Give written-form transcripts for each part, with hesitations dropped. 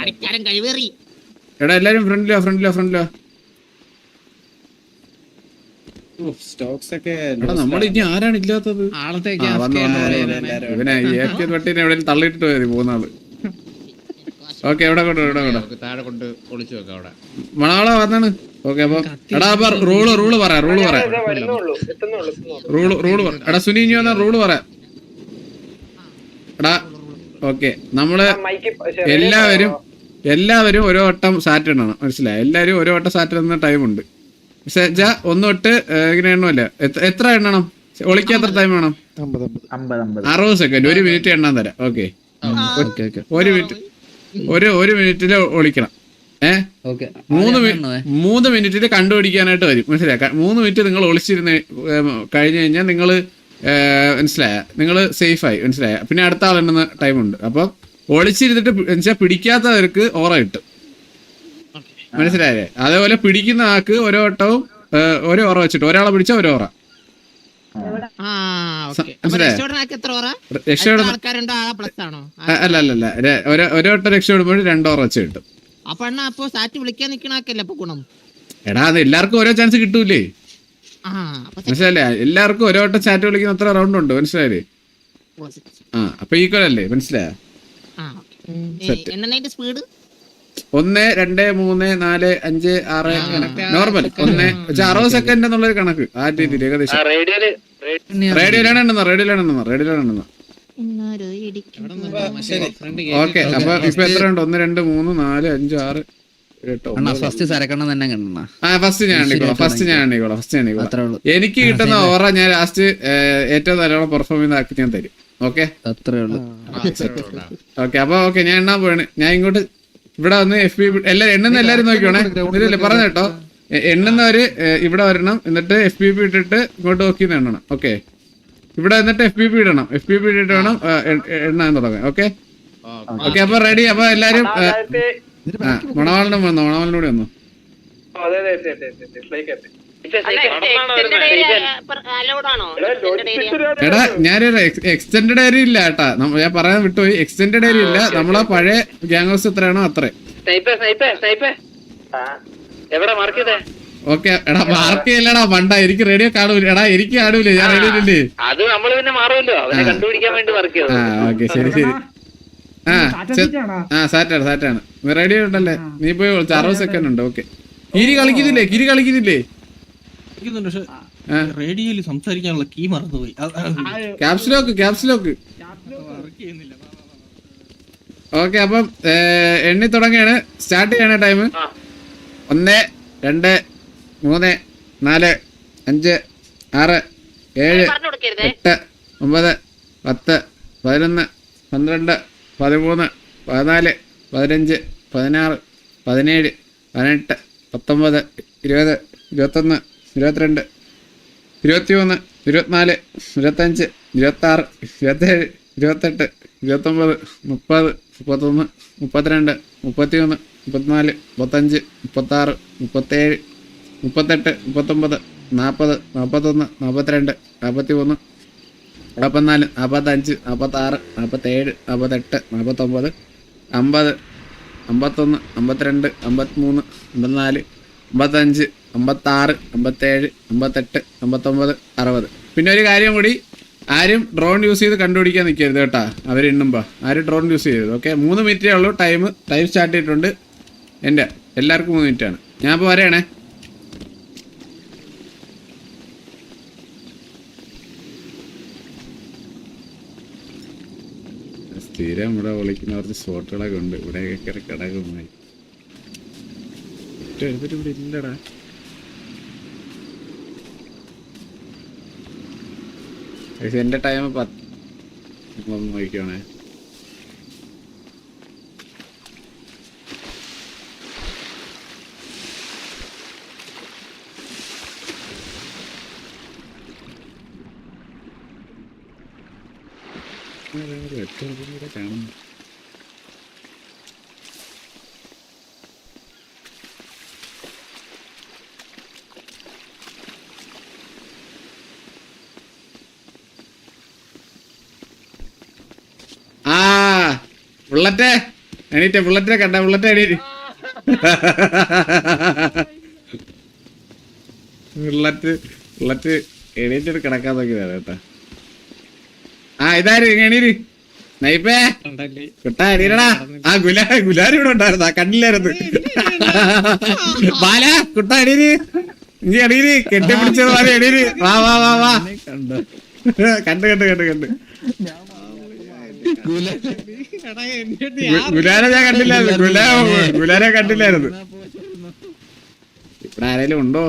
ആടിക്കാരൻ കഴിവേറി. എടാ എല്ലാരും ഫ്രണ്ടിലോ സ്റ്റോക്സ് ഒക്കെ എടാ നമ്മൾ ഇനി ആരാണ് ഇല്ലാത്തത്? ഇവനെ പട്ടിനെ എവിടെയും തള്ളിയിട്ടിട്ട് മതി പോകുന്നത്. ഓക്കെ എവിടെ താഴെ കൊണ്ട് ഒളിച്ചു വെക്കാം അവിടെ. മണാളെ വന്നാണ്. ഓക്കെ അപ്പൊ എടാ അപ്പൊ റൂള് പറയാം എടാ സുനി ഇനി വന്നാ റൂള് പറയാം എടാ. ഓക്കെ നമ്മള് എല്ലാവരും ഓരോ വട്ടം സാറ്റ് ഇടണം, മനസ്സിലായി? എല്ലാരും ഓരോ വട്ടം സാറ്റ് ഇടുന്ന ടൈമുണ്ട്. പക്ഷെ ഒന്ന് തൊട്ട് ഇങ്ങനെ എണ്ണമല്ല. എത്ര എണ്ണണം? ഒളിക്കാൻ എത്ര ടൈം വേണം? 60 സെക്കൻഡ്. 1 മിനിറ്റ് എണ്ണാൻ തരാം. ഓക്കെ 1 മിനിറ്റില് ഒളിക്കണം. 3 മിനിറ്റില് കണ്ടുപിടിക്കാനായിട്ട് വരും, മനസ്സിലായി? 3 മിനിറ്റ് നിങ്ങൾ ഒളിച്ചിരുന്ന് കഴിഞ്ഞു കഴിഞ്ഞാൽ നിങ്ങള് മനസ്സിലായ നിങ്ങള് സേഫായി, മനസ്സിലായ? പിന്നെ അടുത്ത ആൾ എണ്ണുന്ന ടൈമുണ്ട്. അപ്പൊ ഒളിച്ചിരുന്നിട്ട് വെച്ചാൽ പിടിക്കാത്തവർക്ക് ഓറ കിട്ടും, മനസ്സിലായേ? അതേപോലെ പിടിക്കുന്ന ആൾക്ക് ഓരോ വട്ടവും ഓരോ ഓറ വെച്ചിട്ട് ഒരാളെ പിടിച്ച ഓരോ ഓറ. അല്ല ഓരോ വട്ടം രക്ഷപ്പെടുമ്പോൾ 2 ഓറ വെച്ച് കിട്ടും. എടാ അത് എല്ലാവർക്കും ഓരോ ചാൻസ് കിട്ടൂലേ, മനസ്സിലല്ലേ? എല്ലാവർക്കും ഓരോ വട്ടം ചാറ്റ് വിളിക്കുന്ന അത്ര റൗണ്ട് ഉണ്ട്, മനസ്സിലായില്ലേ? അപ്പൊ ഈക്വൽ അല്ലേ, മനസ്സിലായ? 1 2 3 4 5 6 നോർമൽ 60 സെക്കൻഡ് എന്നുള്ളൊരു കണക്ക് ആ രീതിയിൽ ഏകദേശം. റേഡിയോയിലാണ് എണ്ണുന്നത്. ഓക്കെ അപ്പൊ ഇപ്പൊ എത്ര ഉണ്ട്? 1 2 3 4 5 6 ഫസ്റ്റ് ഞാൻ എണ്ണിക്കോളാം. എനിക്ക് കിട്ടുന്ന ഓറ ഞാൻ ലാസ്റ്റ് ഏറ്റവും നല്ലോണം പെർഫോം ചെയ്താക്കി ഞാൻ തരും. ഓക്കെ ഓക്കെ അപ്പൊ ഓക്കെ ഞാൻ എണ്ണാൻ പോവാണ്. ഞാൻ ഇങ്ങോട്ട് ഇവിടെ വന്ന് FB എണ്ണുന്ന എല്ലാരും നോക്കിക്കോണേ, ഇതില്ലേ പറഞ്ഞ കേട്ടോ. എണ്ണുന്നവര് ഇവിടെ വരണം, എന്നിട്ട് FBP ഇട്ടിട്ട് ഇങ്ങോട്ട് നോക്കി എണ്ണണം. ഓക്കെ ഇവിടെ വന്നിട്ട് FBP ഇടണം, FBP ഇട്ടിട്ട് വേണം എണ്ണാൻ തുടങ്ങാൻ. ഓക്കെ ഓക്കെ അപ്പൊ റെഡി. അപ്പൊ എല്ലാരും മണവാളിനോട് വന്നു. എടാ ഞാനൊരു എക്സ്റ്റെൻഡഡ് ഏരിയ ഇല്ല കേട്ടാ, ഞാൻ പറയാൻ വിട്ടുപോയി. എക്സ്റ്റെൻഡഡ് ഏരിയ ഇല്ല, നമ്മളെ പഴയ ഗ്യാങ് ഹൗസ് എത്രയാണോ അത്രേ. ഓക്കെ എടാ മാർക്ക് ചെയ്യല്ലടാ മണ്ട, എനിക്ക് റേഡിയോ കാണൂല. എടാ എനിക്ക് കാണൂലേ, ഞാൻ റേഡിയോയില്ലേ. ഓക്കെ ശരി. സാറ്റാണ് റേഡിയോ ഉണ്ടല്ലേ, നീ പോയി 60 സെക്കൻഡ് ഉണ്ട്. ഓക്കെ കിരി കളിക്കുന്നില്ലേ? റേഡിയോയിൽ സംസാരിക്കാനുള്ള കീ മറന്നുപോയി. ക്യാപ്സിലോക്ക്. ഓക്കെ അപ്പം എണ്ണി തുടങ്ങിയാണ്. സ്റ്റാർട്ട് ചെയ്യണ ടൈം 1 2 3 4 5 6 7 8 9 10 11 12 13 14 15 16 17 18 19 20 21 22 23 24 25 26 27 28 29 30 31 32 33 34 35 36 37 38 39 40 41 42 43 44 45 46 47 48 49 50 51 52 53 54 55 56 57 58 59 60. പിന്നെ ഒരു കാര്യം കൂടി, ആരും ഡ്രോൺ യൂസ് ചെയ്ത് കണ്ടുപിടിക്കാൻ നിൽക്കരുത് കേട്ടാ. അവരെണ്ണുമ്പോ ആരും ഡ്രോൺ യൂസ് ചെയ്യരുത്. ഓക്കെ 3 മിനിറ്റേ ഉള്ളൂ ടൈം സ്റ്റാർട്ട് ചെയ്തിട്ടുണ്ട്. എൻ്റെ എല്ലാവർക്കും 3 മിനിറ്റാണ്. ഞാൻ ഇപ്പോൾ വരെയാണേ. സ്ഥിരം ഇവിടെ വിളിക്കുന്ന കുറച്ച് സ്പോട്ടുകളൊക്കെ ഉണ്ട്. ഇവിടെയൊക്കെ കയറി കിടക്കുമായി എഴുതിട്ട് ഇവിടെ ഇല്ലടാ. എന്റെ ടൈം 10 നോക്കിക്കോണേ. കാണുന്നു ബുള്ളറ്റേ എണീറ്റ് ബുള്ളറ്റിനെ കണ്ട ബുള്ളറ്റ് എണീറ്റ് ബുള്ളറ്റ് എണീറ്റിട്ട് കിടക്കാൻ നോക്കിയതാണ് കേട്ടാ. ആ ഇതാര് എണീര് നൈപ്പേ കുട്ടാ എണീരടാ. ആ ഗുലാരി ഇവിടെ ഉണ്ടായിരുന്ന കണ്ടില്ലായിരുന്നു. ബാല കുട്ടാ എണീര് ഇനി എണീര് കെട്ടിപ്പിടിച്ചത് പോലെ എണീര്. വാ വാ വാ വാ കണ്ട് ഗുലാരെ ഞാൻ കണ്ടില്ലായിരുന്നു. ഗുലാരെ കണ്ടില്ലായിരുന്നു. ഇവിടെ ആരെങ്കിലും ഉണ്ടോ?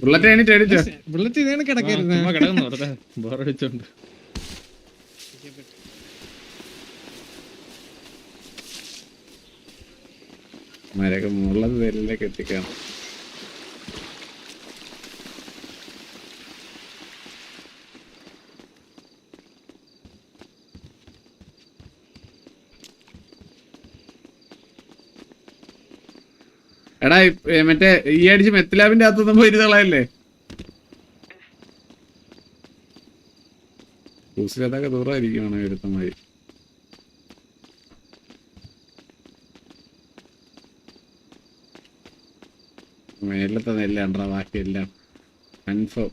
ബുള്ളറ്റ് എണീറ്റോ? ബുള്ളറ്റ് ഇതാണ് കിടക്കരുത്. ബോറടിച്ചോണ്ട് മരൊക്കെ മുള്ളത് പേരിലേക്ക് എത്തിക്കാം. എടാ മറ്റേ ഈ അടിച്ച് മെത്തിലാബിന്റെ അകത്തൊന്നും പോയി ഇരുന്നളയല്ലേ. കൂസിലതൊക്കെ ദൂരമായിരിക്കുവാണ് ഒരുത്തമായി. മേലത്തെ നെല്ലാണ്ടാ ബാക്കിയെല്ലാം കൺഫേം.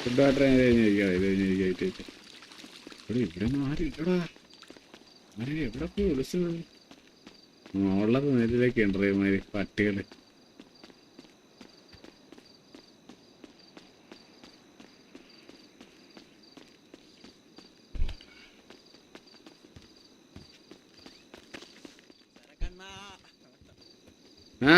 ഫുഡ് ഇവിടെ ആരില്ലടാ. എവിടെ പോയി വിളിച്ചത്? ഉള്ളത് നെല്ലിലേക്ക് ഉണ്ടമാതിരി പട്ടികള്. ആ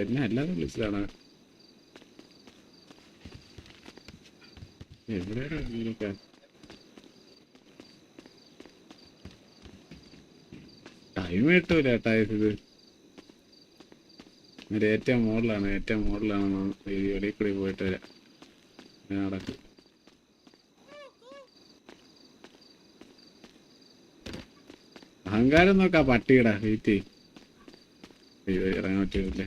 എന്നെ അല്ലാതെ വിളിച്ചതാണ്. എവിടെയാണ് ഇങ്ങനെയൊക്കെ? ടൈം കിട്ടൂല ഏട്ടാ. ഇത് ഏറ്റവും മുകളിലാണ് വെളിയിൽ കൂടി പോയിട്ട് വരാം. നടക്കും. അഹങ്കാരം നോക്കാ പട്ടിയുടെ വെയിറ്റ്. ഇറങ്ങാൻ പറ്റൂല്ലേ?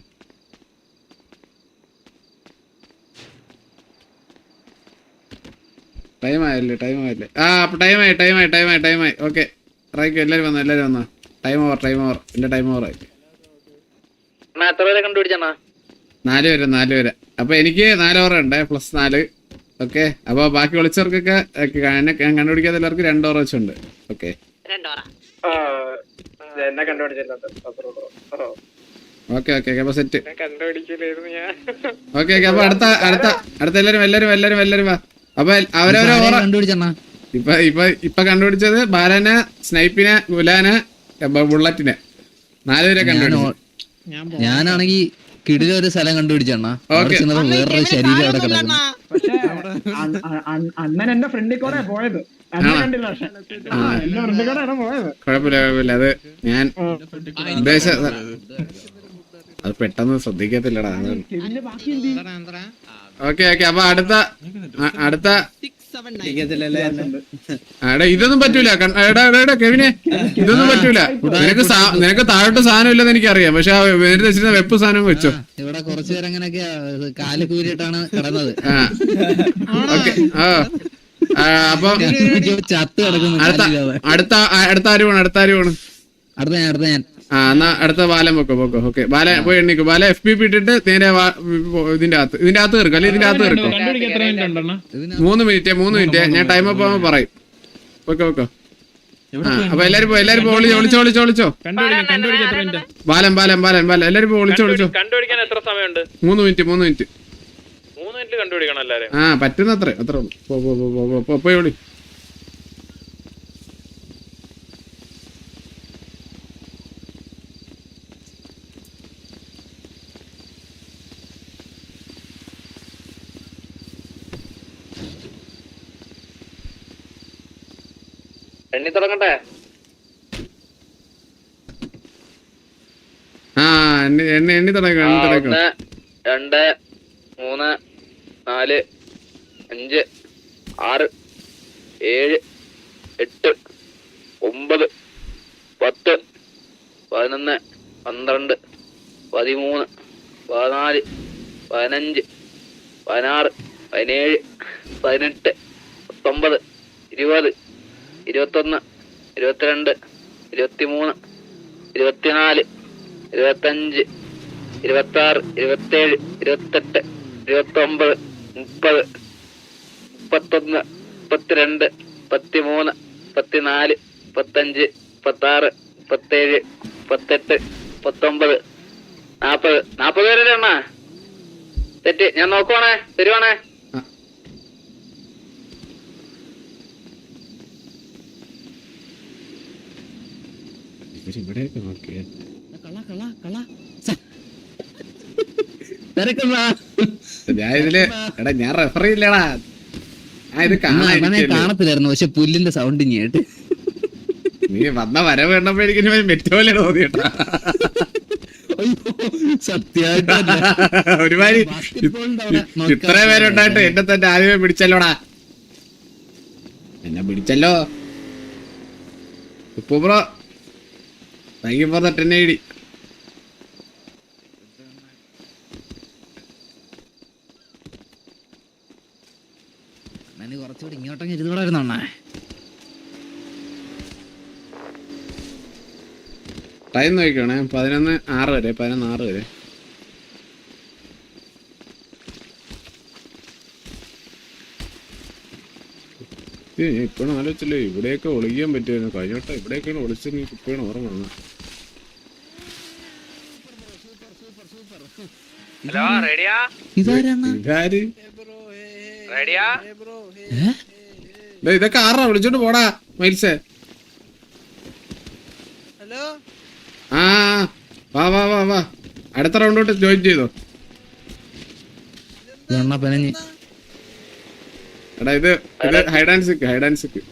ടൈമായല്ലേ? ആ ടൈമായി. ഓക്കെ ഇറങ്ങിക്കോ. എല്ലാരും വന്നോ. Time over. എന്റെ ടൈം ഓവർ ആയി. 4 വരെ. അപ്പൊ എനിക്ക് 4 ഓവർ ഉണ്ട് +4. ഓക്കെ അപ്പൊ ബാക്കി വിളിച്ചവർക്കൊക്കെ കണ്ടുപിടിക്കാത്ത എല്ലാവർക്കും 2 ഓവർ വെച്ചുണ്ട്. ഓക്കെ അപ്പൊ സെറ്റ്. ഓക്കെ അപ്പൊ അടുത്ത എല്ലാരും വാ. അപ്പൊ അവരവരെ ഇപ്പൊ കണ്ടുപിടിച്ചത് ബാലനെ, സ്നൈപ്പിനെ, ഗുലാനെ, ബുള്ളറ്റിനെ 4 പേരെ കണ്ടുപിടിച്ചു. ഞാനാണെങ്കി കിടിലൊരു സ്ഥലം കണ്ടുപിടിച്ചണ്ണ. വേറൊരു ശരീരം അവിടെ കിടക്കുന്നു. അണ്ണൻ എന്റെ ഫ്രണ്ടിൽ കൂടെ പോയത്. കുഴപ്പമില്ല. അത് ഞാൻ ഉദ്ദേശിച്ച അത് പെട്ടെന്ന് ശ്രദ്ധിക്കത്തില്ലടാ. ഓക്കെ അപ്പൊ അടുത്ത ഇതൊന്നും പറ്റൂല. കെവിനെ ഇതൊന്നും പറ്റൂല. നിനക്ക് താഴോട്ട് സാധനം ഇല്ലെന്ന് എനിക്കറിയാം. പക്ഷെ നേരത്തെ വെച്ചിരുന്ന വെപ്പ് സാധനം വെച്ചോ. ഇവിടെ കുറച്ചു പേര് അങ്ങനെയൊക്കെ കാല് കൂരിട്ടാണ് കിടന്നത്. ഓക്കെ അപ്പൊ ചത്ത് കിടക്കുന്നു. അടുത്ത ആരുമാണ്? അടുത്ത ഞാൻ എന്നാ അടുത്ത ബാലം വെക്കോ. ഓക്കെ ബാല പോയി എണ്ണിക്കോ. ബാല FPP ഇട്ടിട്ട് നേരെ ഇതിന്റെ അകത്ത് കയറിക്കോ. അല്ലെ ഇതിന്റെ അകത്ത് കയറിക്കോ. 3 മിനിറ്റ് ഞാൻ ടൈം അപ്പ് ആവുമ്പോ പറയും. വെക്കോ. അപ്പൊ എല്ലാരും ഒളിച്ചോ. ബാലം എല്ലാരും ഒളിച്ചോ. 3 മിനിറ്റ് പറ്റുന്ന അത്ര പോയി ഒളി. എണ്ണി തുടങ്ങി 1 2 3 4 5 6 7 8 9 10 11 12 13 14 15 16 17 18 19 20 21 22 23 24 25 26 27 28 29 30 31 32 33 34 35 36 37 38 19 40 40 പേരല്ലേ അണ്ണാ? തെറ്റ്, ഞാൻ നോക്കുവാണേ, തരുവാണേ. ഇവിടെയൊക്കെ നോക്കിയ ഞാൻ ഇതില് എടാ ഞാൻ റെഫർ ഇല്ലടാ, ഞാൻ ഇത് കാണത്തില്ലായിരുന്നു, പക്ഷെ പുല്ലിന്റെ സൗണ്ട് കേട്ട് നീ വന്ന വരവ് കണ്ടപ്പോ എനിക്ക് മെറ്റോലെ തോന്നിട്ടാ. ഒരുമാതിരി ഇത്ര പേരുണ്ടായിട്ട് എന്നെ തന്നെ ആദ്യമേ പിടിച്ചല്ലോടാ, എന്നെ പിടിച്ചല്ലോ. ഇപ്പൊ bro thank you for the 10 AD. കുറച്ചുകൂടി ഇങ്ങോട്ടൊക്കെ ഇരുന്നോടായിരുന്നു അണ്ണാ. ടൈം നോക്കിക്കോണേ, 11:06 വരെ, 11:06 വരെ. ഇപ്പോഴും ആലോചിച്ചല്ലോ ഇവിടെയൊക്കെ ഒളിക്കാൻ പറ്റുമായിരുന്നു. കഴിഞ്ഞോട്ടെ ഇവിടെയൊക്കെയാണ് ഒളിച്ചെന്ന് ഇപ്പോഴാണ് ഓർമ്മ വന്നത്. ഇതൊക്കെ ആറാ വിളിച്ചോണ്ട് പോടാ മൈൽസേ. ആ വാ വാ വാ വാ, അടുത്ത റൗണ്ടോട്ട് ജോയിൻ ചെയ്തോ. എടാ ഇത് ഹൈഡ് ആൻഡ് സിക്ക്.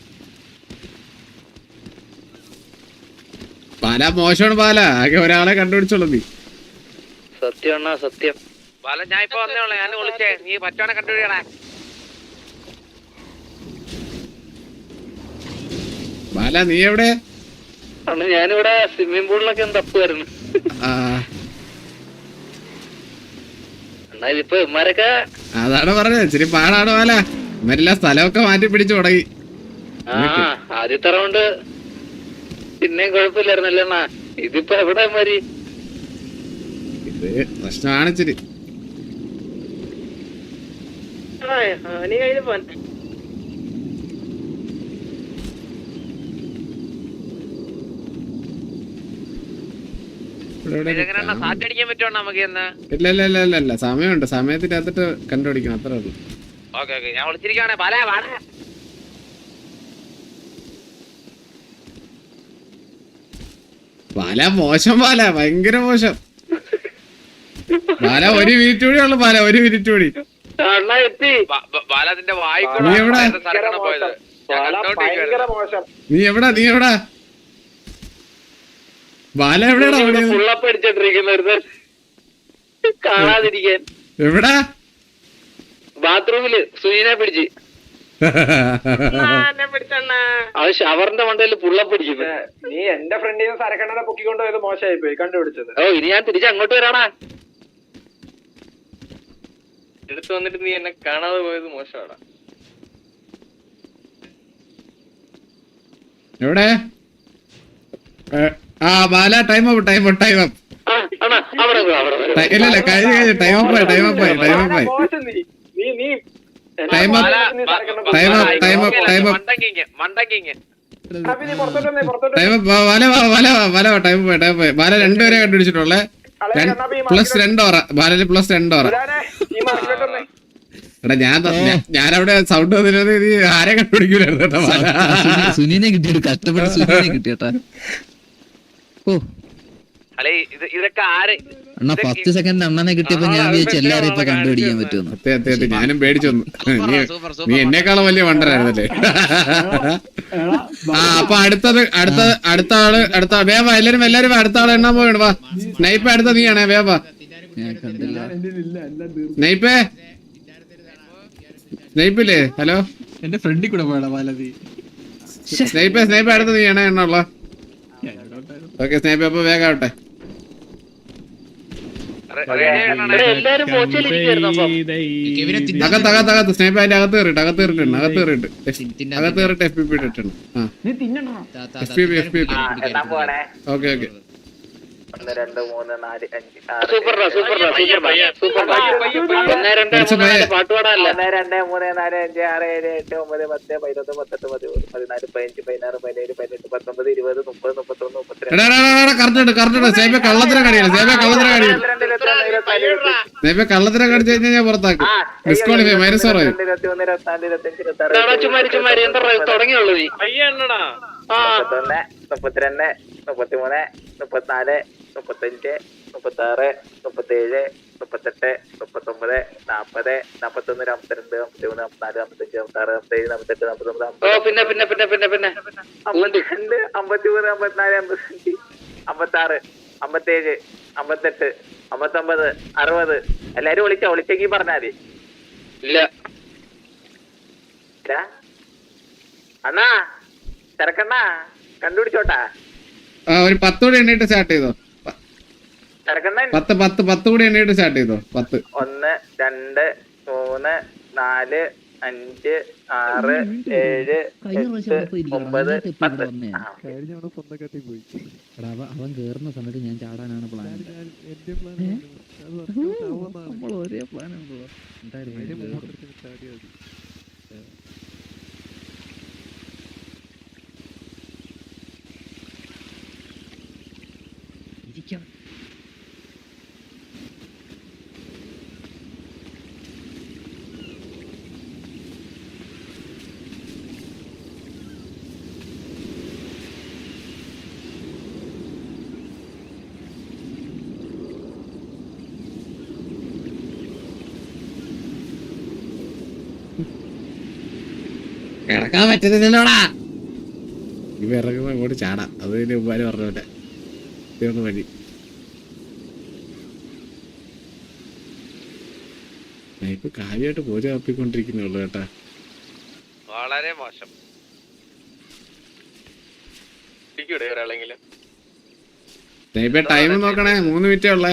പാല മോശമാണ് പാല, ആകെ ഒരാളെ കണ്ടുപിടിച്ചോളൂ നീ. സത്യം അണ്ണാ സത്യം. ഞാൻ ഇപ്പൊ വന്നോളൂ, ഞാൻ വിളിച്ചേ, നീ പറ്റോണെ കണ്ടുപിടിക്കണേ. ബാല നീ എവിടെ? അണ്ണാ ഞാനിവിടെ സ്വിമ്മിംഗ് പൂളിലൊക്കെ തപ്പുമായിരുന്നു. അണ്ണാ ഇതിപ്പോ ഇമാരൊക്കെ അതാണ് പറഞ്ഞത്, ഇച്ചിരി പാടാണ് ബാല. ഇവരെല്ലാം സ്ഥലമൊക്കെ മാറ്റി പിടിച്ചു തുടങ്ങി. ആദ്യത്തെ റൗണ്ട് പിന്നെയും കുഴപ്പമില്ലായിരുന്നല്ലോ അണ്ണാ, ഇതിപ്പോ എവിടെ മാരി? ഇത് പ്രശ്നമാണ് ഇച്ചിരി. സാറ്റടിക്കാൻ പറ്റുമോ നമുക്ക് എന്ന്? ഇല്ല സമയമുണ്ട്, സമയത്തിന്റെ അകത്തിട്ട് കണ്ടുപിടിക്കണം, അത്രേ ഉള്ളൂ. ഓക്കെ ഞാൻ വിളിച്ചിരിക്കുവാണേ. ബാല മോശം, ബാല ഭയങ്കര മോശം. ബാല 1 മിനിറ്റ് കൂടി ഉള്ളു, ബാല 1 മിനിറ്റ് കൂടി. അണ്ണാ എത്തി. ബാലത്തിന്റെ നീ എവിടാ? നീ എവിടാ? ബാല എവിടെയാടാ? ഫുള്ളപ്പ് അടിച്ചോണ്ടിരിക്കുന്ന കാണാതിരിക്കാൻ. എവിടാ? ബാത്റൂമില് സുനീനെ പിടിച്ച്. അത് ഷവറിന്റെ മണ്ടയില് പുള്ളപ്പ് അടിക്കുന്നു. നീ എന്റെ ഫ്രണ്ടിൽ നിന്ന് സരക്കണ്ണനെ പൊക്കിക്കൊണ്ട് പോയത് മോശമായി പോയി കണ്ടുപിടിച്ചത്. ഓ ഇനി ഞാൻ തിരിച്ച് അങ്ങോട്ട് വരാടാ. എടുത്തു വന്നിട്ട് നീ എന്നെ കാണാതെ പോയത് മോശമാടാ. എവിടെ? ആ ബാല ടൈം അപ്പ്. ഇല്ല കഴിഞ്ഞ ടൈം അപ്പ് ആയി. ബാല 2 വരെ കണ്ടുപിടിച്ചിട്ടുള്ളേ. +2 ഓറ ബാലന്, +2 ഓറ. എടാ ഞാനവിടെ സൗണ്ട് വന്നിരുന്നത് നീ ആരെ കണ്ടുപിടിക്കൂലായിരുന്നു കേട്ടോ. സുനീനെ കിട്ടിയിട്ട് കഷ്ടപ്പെട്ട് സുനീനെ കിട്ടിയേട്ടാ. ഓ അല്ലെ ഇതൊക്കെ ആര് അണ്ണാ 10 സെക്കൻഡ് അണ്ണനെ കിട്ടിയപ്പോ ഞാൻ വിചാരിച്ചു എല്ലാരും ഇപ്പൊ കണ്ടുപിടിക്കാൻ പറ്റുമെന്ന്. അതെ ഞാനും പേടിച്ചു വന്നു. നീ എന്നെക്കാളും വലിയ വണ്ടറായിരുന്നല്ലേ. ആ അപ്പൊ അടുത്ത ആള് വേവാ. എല്ലാരും അടുത്ത ആള് എണ്ണാൻ പോകണം. വാ സ്നൈപ്പ് അടുത്ത നീയാണേ. വേവാ ഞാൻ കണ്ടില്ല. സ്നൈപ്പില്ലേ? ഹലോ എന്റെ ഫ്രണ്ടിൽ കൂടെ പോയടാ പാലതി. സ്നൈപ്പ് അടുത്ത നീയാണേ എണ്ണുള്ള. ഓക്കെ സ്നൈപ്പ് അപ്പൊ വേഗം ആവട്ടെ. എല്ലാരും മോശയിലിരിക്കുവായിരുന്നു അപ്പം. അകത്ത് സ്നൈപ്പ് അതിന്റെ അകത്ത് കയറിട്ട് FPP ഇട്ടിട്ടുണ്ട്. FPP ഓക്കെ സൂപ്പർടാ പാട്ട് പാടാനല്ല. 1 2 3 4 5 6 7 8 9 10 11 12 13 14 15 16 17 18 19 20 30 31 കറക്റ്റ് സ്നൈപ്പ് കള്ളത്തിനെ കടിച്ചു കഴിഞ്ഞാൽ ഞാൻ പുറത്താക്കും. ഡിസ്ക്വാളിഫൈ -4 ആയി. 21 24 25 ചുമ്മാരി എന്താ തുടങ്ങിയുള്ളൂ നീ. 31 32 33 34 35 36 37 38 39 40 41 42 53 54 55 56 57 58 59 ഓ പിന്നെ 52 53 54 55 56 57 58 59 60. എല്ലാരും വിളിച്ചെങ്കിൽ പറഞ്ഞാ മതി. ഇല്ല അണ്ണാ തിരക്കണ്ണാ കണ്ടുപിടിച്ചോട്ടാ. ഒരു 10 കൂടി എണ്ണീട്ട് സ്റ്റാർട്ട് ചെയ്തോ. 10 കൂടി എണ്ണീട്ട് സ്റ്റാർട്ട് ചെയ്തോ. 10 1 2 3 4 5 6 7 8 9 അവൻ കേറുന്ന സമയത്ത് ഞാൻ ചാടാനാണ് പ്ലാൻ. ഒരേ പ്ലാൻ ഇരിക്കണം. കിടക്കാൻ പറ്റുന്നില്ലോടാ. ഇവ ഇറങ്ങുമ്പോ അങ്ങോട്ട് ചാടാം. അത് തന്നെ ഉമ്മാര് പറഞ്ഞോട്ടെ തീർന്നു വഴി. ഇപ്പൊ കാര്യമായിട്ട് പോജ തപ്പിക്കൊണ്ടിരിക്കുന്നുള്ളു കേട്ടാ. വളരെ മോശം. ഒരാളെങ്കിലും ടൈം നോക്കണേ. 3 മിനിറ്റേ ഉള്ളേ.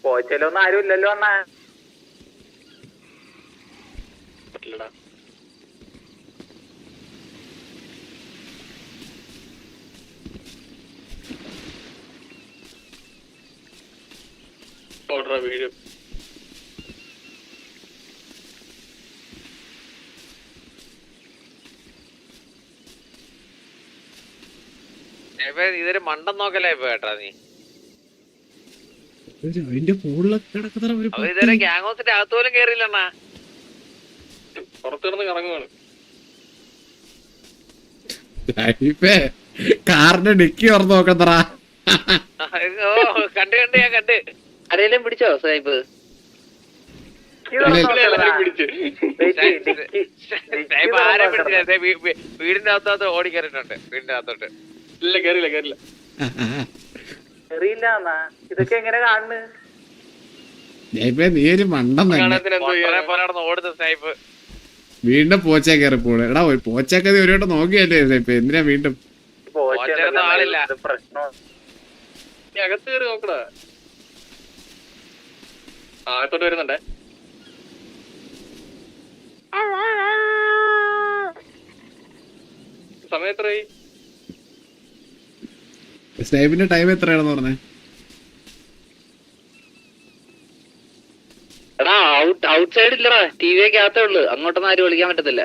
പോച്ചലൊന്നും ആരും ഇല്ലല്ലോ അണ്ണാ. പറ്റില്ലടാ. വീഴും. ഇതൊരു മണ്ടൻ നോക്കല്ലേ ഇപ്പൊ കേട്ടാ നീ. അതിന്റെ മുകളിലൊക്കെ കിടക്കുന്ന ഇതൊരു ഗ്യാങ് ഹൗസിന്റെ അകത്ത് പോലും കേറിയില്ലണ്ണാ. പുറത്തിടന്ന് കറങ്ങുവാണ്. കാറിന്റെ ഡിക്കി ഓർത്ത് നോക്കത്തറാ. കണ്ട് ഞാൻ കണ്ട്. ആരെങ്കിലും പിടിച്ചോ സ്നൈപ്പ്? ആരെ പിടിച്ചില്ല. വീടിന്റെ അകത്തോട്ട് ഓടി കയറിയിട്ടുണ്ട്. വീടിന്റെ അകത്തോട്ട് ഇല്ല കേറിയില്ല. ഇതൊക്കെ എങ്ങനെ കാണുന്നു? നീ ഒരു മണ്ടൻ തന്നെ. ഓടുന്ന സ്നൈപ്പ് വീണ്ടും പോച്ച കയറി പോണു. എടാ പോച്ചൊക്കെ ഒരു വട്ടം നോക്കിയല്ലേ ഇപ്പൊ എന്തിനാ വീണ്ടും ആളില്ല. അകത്ത് കയറി നോക്കടാ. അകത്തോട്ട് വരുന്നുണ്ടേ. സമയം എത്രയായി? സ്നൈപ്പിന്റെ ടൈം എത്രയാണെന്ന് പറഞ്ഞേ? എടാ ഔട്ട് സൈഡ് ഇല്ലടാ. TV ഒക്കെ അകത്തേ ഉള്ളു. അങ്ങോട്ടൊന്നും ആരും വിളിക്കാൻ പറ്റത്തില്ല.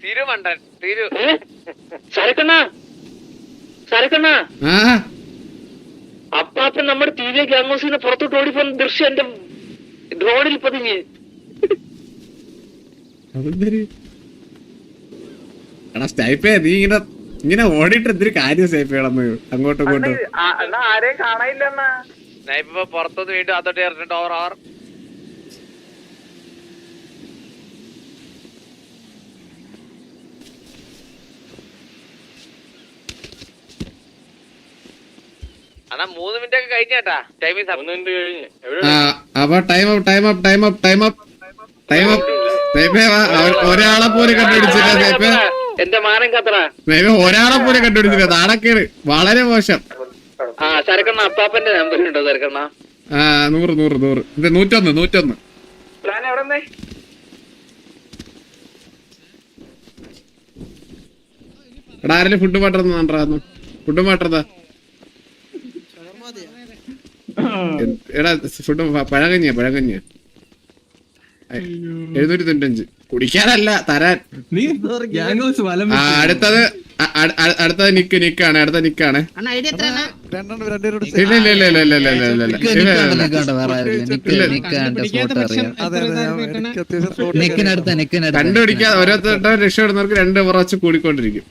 തിരുമണ്ടൻ തിരു സരക്കണ്ണ അപ്പാപ്പൻ നമ്മുടെ TV ഗ്യാങ് ഹൗസിന് പുറത്തോട്ട് ഓടിപ്പോന്ന ദൃശ്യം എന്റെ ഡ്രോണിൽ പതിഞ്ഞ്. എടാ സ്നൈപ്പേ നീ ഇങ്ങനെ ഇങ്ങനെ ഓടിയിട്ട് എന്തൊരു കാര്യം സേഫ് ചെയ്യണമെന്ന് അങ്ങോട്ടും ഇങ്ങോട്ടും. ആരെയും കാണാനില്ല എന്നാ. സ്നൈപ്പ് പുറത്തുനിന്ന് വീണ്ടും അത്തോട്ട് ചേർത്തിട്ട് ഓവർ അണ്ണാ 3 മിനിറ്റ് ഒക്കെ കഴിഞ്ഞേട്ടാ. ടൈമിംഗ് 3 മിനിറ്റ് കഴിഞ്ഞ്. അപ്പൊ ടൈം ഒരാളെ പോലും കണ്ടുപിടിച്ചില്ല സേഫ്. എന്റെ മാനം കത്ര. ഒരാളെ പോലും കണ്ടുപിടിച്ചില്ല. നാടക്കേട് വളരെ മോശം. ആ സരക്കണ്ണ അപ്പാപ്പന്റെ നമ്പർ ഉണ്ടോ സരക്കണ്ണ? 100 ഇത് 101. പ്ലാൻ എവിടെ എടാ ആരെങ്കിലും ഫുഡ് മാറ്റുന്നു. ഫുഡ് മാറ്റതാ. എടാ ഫുഡ് പഴകഞ്ഞിയ 795 കുടിക്കാനല്ല തരാൻ. നീ ഗ്യാങ് ഹൗസ് വലം അടുത്തത് നിക്കാണ്. അടുത്ത നിക്കാണ്. ഇല്ല കണ്ടുപിടിക്കാതെ ഓരോരുത്തരുടെ രക്ഷപ്പെടുന്നവർക്ക് 2 കുറച്ച് കൂടിക്കൊണ്ടിരിക്കും.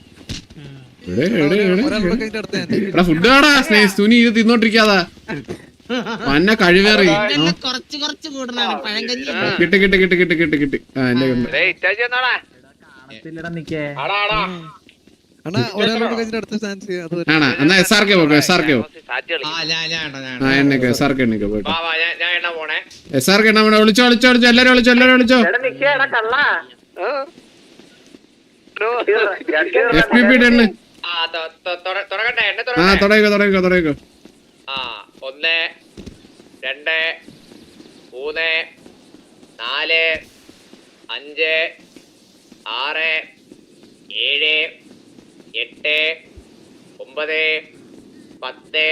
എടാ ഫുഡ് ആടാ സുനി ഇത് തിന്നോണ്ടിരിക്കാതാ. പന്ന കഴിവേറി കിട്ടി. ആ എന്റെ കൊണ്ട് ഇറ്റാച്ചി എന്നാടാ ആണാ എന്നാ SRK പോക്കോ. സാറ്റ് കളി. ആ എണ്ണക്ക് SRK പോയിട്ട് വാ വാ ഞാൻ എണ്ണ പോണേ. SRK വിളിച്ചോ എല്ലാരും വിളിച്ചോ. FPP എണ്ണ. തുടങ്ങട്ടെ എണ്ണ ആ തുടങ്ങിക്കോ. 1 2 3 4 5 6 7 8 9 10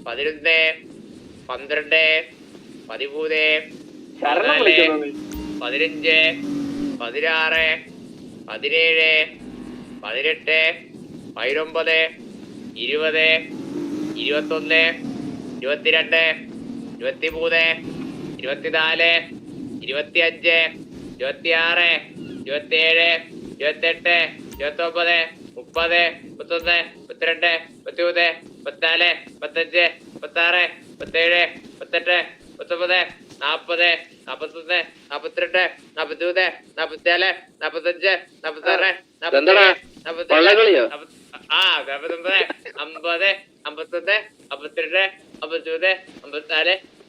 11 12 13 14 15 16 17 18 19 20 21 22 23 24 25 26 27 28 29 30 31 32 33 34 35 36 37 38 39 40 41 42 43 44 45 46 പള്ളകളിയോ? 49 50 51 52 53 54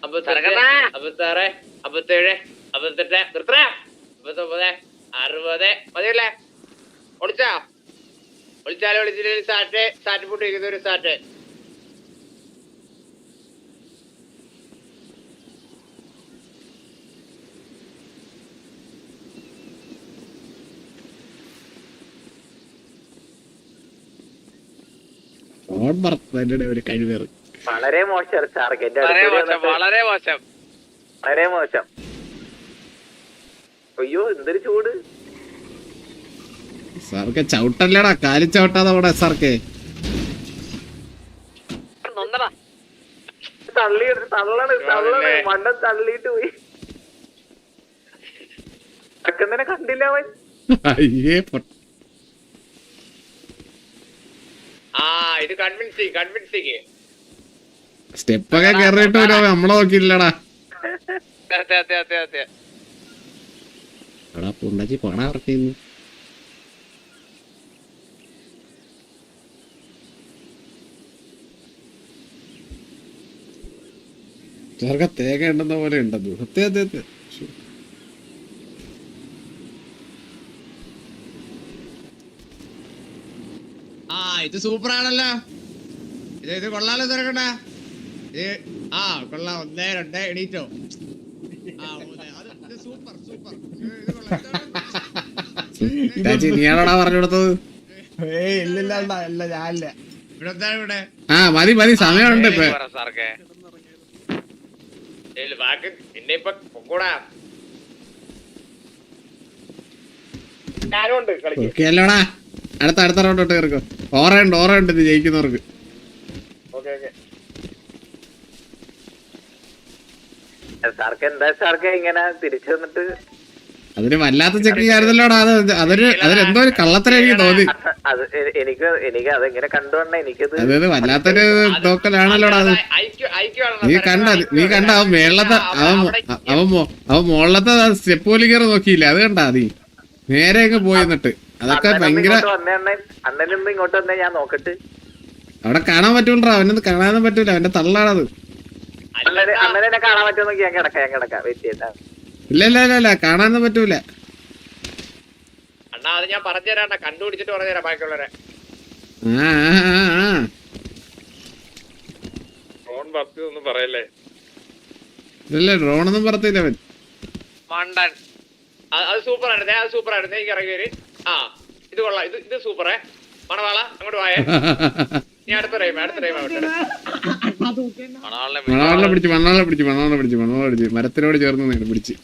56 57 58 നിർത്തണ 59 60 മതിയല്ലേ? വിളിച്ചാലും വിളിച്ചില്ല സാറ്റ് പൊട്ടിരിക്കുന്ന ഒരു സാറ്റ്. ഒരു കഴിവേറ്. വളരെ മോശം സാർക്ക്. വളരെ മോശം. അയ്യോ എന്തൊരു ചൂട്. SRK ചവിട്ടല്ലടാ കാലി ചവിട്ടാതെ അവിടെ SRK. തള്ളണ് മണ്ണ തള്ളിയിട്ട് പോയി. അക്കന്നെ കണ്ടില്ല അവൻ. അയ്യേ ഇത് കൺവിൻസിങ് സ്റ്റെപ്പൊക്കെ കേറിയിട്ട് വരും. നമ്മളെ നോക്കിയില്ലടാ. അതെ എടാ പുണ്ണച്ചി പോണ വർക്കുന്നു. ചെറുക്ക തേങ്ങ ഉണ്ടെന്ന പോലെ ഉണ്ടെന്നു. സത്യം. ഇത് സൂപ്പർ ആണല്ലോ. ഇത് കൊള്ളാലോ തിരക്കണ്ട. കൊള്ളാം. 1 2 എണീറ്റോ. സൂപ്പർ നീയാണോടാ പറഞ്ഞു കൊടുത്തത്? ഇവിടെ മതി സമയമുണ്ട് ഇപ്പൊ. അല്ലോടാ അടുത്ത റൗണ്ട് കയറിക്കോ. ഓറയുണ്ട് ഇത് ജയിക്കുന്നവർക്ക്. സാർക്ക് എന്താ സാർക്ക് ഇങ്ങനെ തിരിച്ചു വന്നിട്ട് അതിന് വല്ലാത്ത ചെക്കിങ് ആയിരുന്നല്ലോടാ. അതിലെന്തോ ഒരു കള്ളത്തരം എനിക്ക് തോന്നി. അത് എനിക്ക് അതെങ്ങനെ കണ്ടുകൊണ്ട എനിക്കത് അതായത് വല്ലാത്തൊരു തോക്കലാണല്ലോടാ അത്. നീ കണ്ട അവൻ മേളത്തെ അവൻ മുകളിലത്തെ സ്റ്റെപ്പ് പോലും കയറി നോക്കിയില്ല. അത് കണ്ടാ നീ നേരെ അങ്ങ് പോയി. എന്നിട്ട് അതൊക്കെ ഭയങ്കര അണ്ണനും ഇങ്ങോട്ട് വന്നേ ഞാൻ നോക്കട്ട്. അവിടെ കാണാൻ പറ്റൂലോ. അവനൊന്നും കാണാനും പറ്റൂല. അവന്റെ തള്ളാണത്. അണ്ണനെ കാണാൻ പറ്റുമോ ഞാൻ കിടക്കാം വെയിറ്റ് ചെയ്താ. ഇല്ല കാണാനൊന്നും പറ്റൂല. അണ്ണാ അത് ഞാൻ പറഞ്ഞുതരാണ്ട, കണ്ടുപിടിച്ചിട്ട് പറഞ്ഞുതരാം ബാക്കിയുള്ളവരെ. ഫോൺ പത്തിയൊന്നും പറയല്ലേ. ഇല്ല ഡ്രോണൊന്നും പറത്തില്ല അവൻ. മണ്ടൻ. അത് സൂപ്പർ ആയിരുന്നു, അത് സൂപ്പർ ആയിരുന്നു. എനിക്ക് ഇറങ്ങി വരും. ആ ഇത് കൊള്ളാം, ഇത് സൂപ്പറേ. മണവാള അങ്ങോട്ട് പോയേ. നീ അടുത്ത ടൈം മണവാളിനെ പിടിച്ച് മരത്തിനോട് ചേർന്ന് പിടിച്ച്.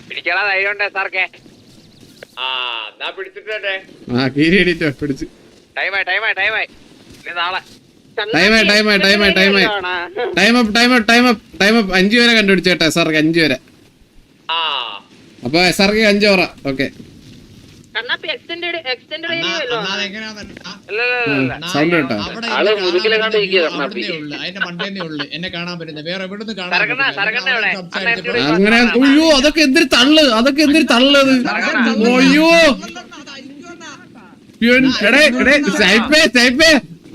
പിടിക്കാനുള്ള ധൈര്യം ഉണ്ടേ സാർക്കേ. ആ എന്നാ പിടിച്ചിട്ടേ. കീരി അടിച്ചോ പിടിച്ച്. ടൈമായി ഇനി നാളെ. ടൈം 5 വരെ കണ്ടുപിടിച്ചേട്ടെ സാർക്ക്. 5 വരെ. അപ്പൊ സാർക്ക് 5 ഓറ. ഓക്കെ സൗണ്ട് കേട്ടോ. എന്നെ കാണാൻ പറ്റുന്നത് വേറെ എവിടുന്ന് അങ്ങനെ. അയ്യോ അതൊക്കെ എന്തൊരു തള്ള്. അയ്യോ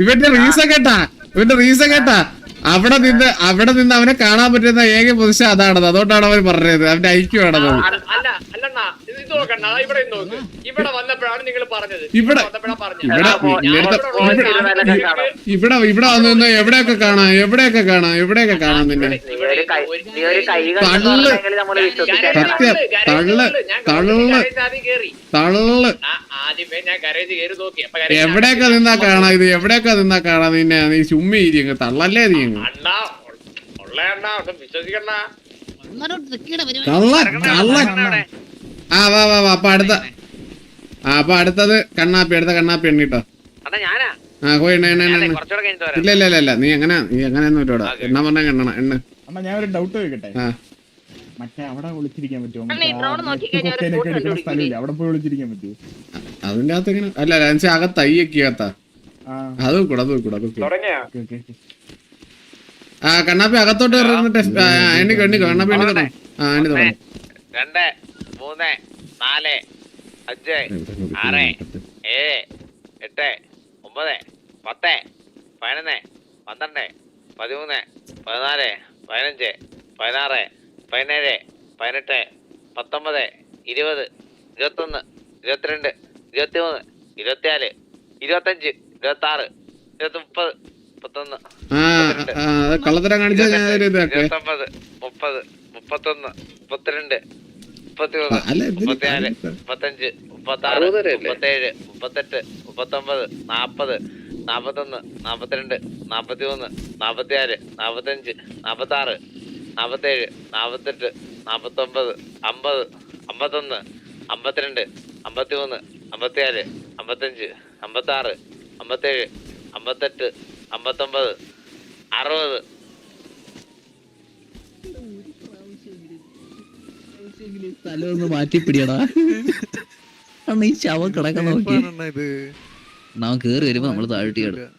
ഇവന്റെ റീസൺ കേട്ടാ. അവിടെ നിന്ന് അവനെ കാണാൻ പറ്റുന്ന ഏക പൊസിഷൻ അതാണത്. അതുകൊണ്ടാണ് അവൻ പറഞ്ഞത് അവന്റെ ഐക്യമാണത്. ഇവിടെ വന്നപ്പോഴാണ് നിങ്ങൾ പറഞ്ഞത്. ഇവിടെ വന്നു നിന്ന് എവിടെയൊക്കെ കാണാം നിന്നെ. തള്ള് ആദ്യമേ ഞാൻ കരേജ് കയറി നോക്കി. എവിടെയൊക്കെ നിന്നാ കാണാം നിന്നെ. നീ ചുമ്മി ഇരിങ്ങ തള്ളല്ലേ നീ. അണ്ണാ ഉള്ള അണ്ണാ വിശ്വസിക്കണ്ണ. വാ അപ്പൊ അടുത്തത് കണ്ണാപ്പി. എണ്ണിട്ടോ. ഞാനാ പോയി ഇല്ല നീ അങ്ങനെയൊന്നും ഇല്ലോടാ. എണ്ണ പറഞ്ഞ എണ്ണ. ഞാൻ ഒരു ഡൗട്ട് ചോദിക്കട്ടെ. മറ്റേ അവിടെ ഒളിച്ചിരിക്കാൻ പറ്റുമോ? സ്ഥലമില്ല, അവിടെ പോയി ഒളിച്ചിരിക്കാൻ പറ്റുമോ? അതിന്റെ അകത്ത് എങ്ങനെ അല്ല അകത്ത് അയ്യക്കകത്താ. അത് കൂടാ. കണ്ണാപ്പി അകത്തോട്ട് എണ്ണിക്കോ. കണ്ണാപ്പി എണ്ണി തുടങ്ങി. 2 3 4 5 6 7 8 9 10 11 12 13 14 15 16 17 18 19 20 21 22 23 24 25 26 30 31 കള്ളത്തരം കാണിച്ച 29 30 31 32 34 35 36 37 38 39 40 41 42 43 46 45 47 48 49 50 51 52 53 54 55 56 57 58 59 60 സ്ഥലം ഒന്ന് മാറ്റിപ്പിടിയടാ. ഈ ശവം കിടക്കാൻ നോക്കി അവൻ കേറി വരുമ്പോ നമ്മള് താഴ്ത്തി കിടക്കും.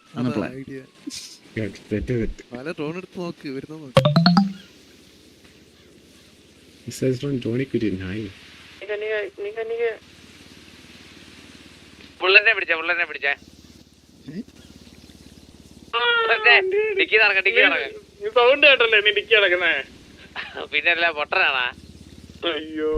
പുള്ളനെ പിടിച്ചേ ഡിക്കി നടക്ക. സൗണ്ട് കേട്ടല്ലേ നീ ഡിക്കി നടക്കുന്നേ? പിന്നെ അല്ല പൊട്ടനാണാ. അയ്യോ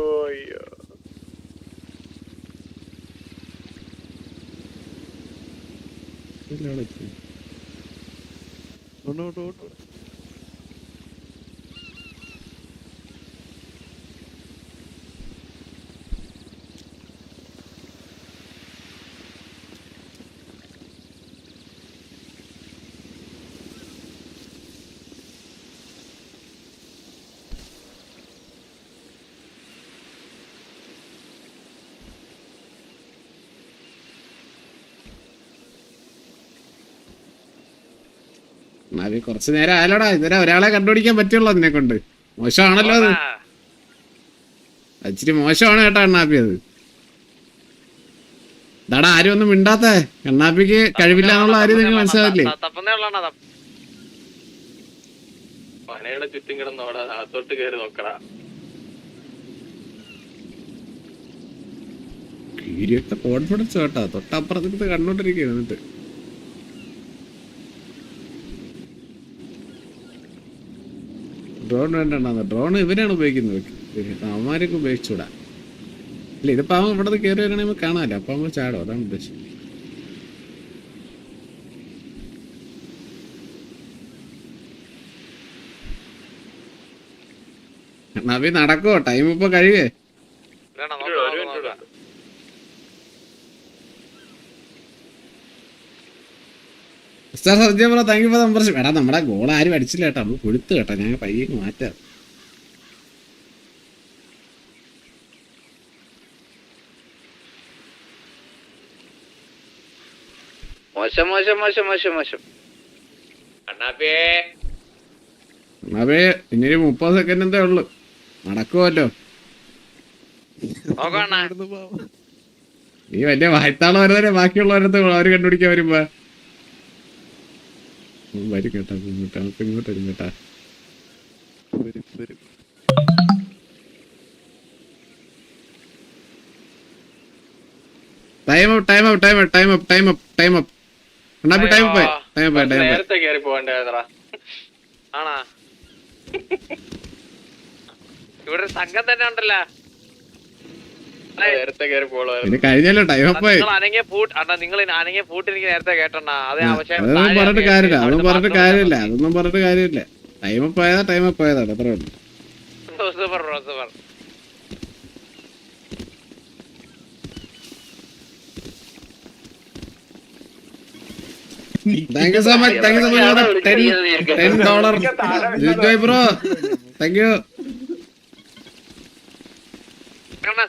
കണ്ണാപ്പി കുറച്ചു നേരം ആയാലോടാ, ഇതുവരെ ഒരാളെ കണ്ടുപിടിക്കാൻ പറ്റുള്ളൂ അതിനെ കൊണ്ട്. മോശമാണല്ലോ അത്, ഇച്ചിരി മോശമാണ് കേട്ടോ കണ്ണാപ്പി അത്. ഇതാടാ ആരും ഒന്നും മിണ്ടാത്തേ, കണ്ണാപ്പിക്ക് കഴിവില്ല എന്നുള്ള ആരും നിങ്ങൾ മനസ്സിലാവില്ലേ? പനയുടെ ചുറ്റും കിടന്നോടാ, അകത്തോട്ട് കയറി നോക്കടാ. കീരിയൊക്കെ കോൺഫിഡൻസ് കേട്ടോ, തൊട്ടപ്പുറത്തിട്ട് കണ്ടോണ്ടിരിക്കുക. എന്നിട്ട് ഡ്രോൺ വേണ്ടെന്നാ, ഡ്രോൺ ഇവരാണ് ഉപയോഗിക്കുന്നത്, അവന്മാരൊക്കെ ഉപയോഗിച്ചൂടാ. ഇല്ല ഇതിപ്പോ അവൻ ഇവിടെ നിന്ന് കയറി വരണമെങ്കിൽ കാണാമല്ലോ, അപ്പൊ അവൻ ചാടും, അതാണ് ഉദ്ദേശം. നവി നടക്കുവോ? ടൈം ഇപ്പൊ കഴിയേ? Bro thank you for membership. എടാ നമ്മുടെ ഗോൾ ആരും അടിച്ചില്ല കേട്ടോ, നമ്മൾ കൊടുത്തു കേട്ടോ, ഞാൻ പയ്യെ മാറ്റാം. മോശം മോശം മോശം മോശം മോശം. അണ്ണാപ്പിയേ അവേ ഇനി 30 സെക്കൻഡ് എന്തേ ഉള്ളു, നടക്കുമല്ലോ. നീ വലിയ വായ്ത്താളം വരുന്നവരെ ബാക്കിയുള്ളവരത്ത് അവര് കണ്ടുപിടിക്കാൻ വരുമ്പോ വരും കേട്ടാ, ഇങ്ങോട്ട് വരും കേട്ടാ. Time up time up time up time up time up time up കണ്ണാപ്പി time up time up time up. നേരത്തെ കയറി പോകണ്ടേതാ? ആണാ? ഇവിടെ ഒരു സംഘം തന്നെ ഉണ്ടല്ലോ. നേരത്തെ കയറി പോളോ. ഇത് കഴിഞ്ഞല്ലോ, ടൈം അപ്പ് ആയി. നിങ്ങൾ അനങ്ങിയ പൂട്ട് എനിക്ക് നേരത്തെ കേട്ടണ്ണ. അത് അതൊന്നും പറഞ്ഞിട്ട് കാര്യമില്ല, അതൊന്നും പറഞ്ഞിട്ട് കാര്യമില്ല, അതൊന്നും പറഞ്ഞിട്ട് കാര്യമില്ല. ടൈം അപ്പ് ആയതാ ടൈം അപ്പ് ആയതാണ്, അത്രേ ഉള്ളൂ. Super bro super. Thank you so much, thank you so much. $10 Jijoy bro, thank you.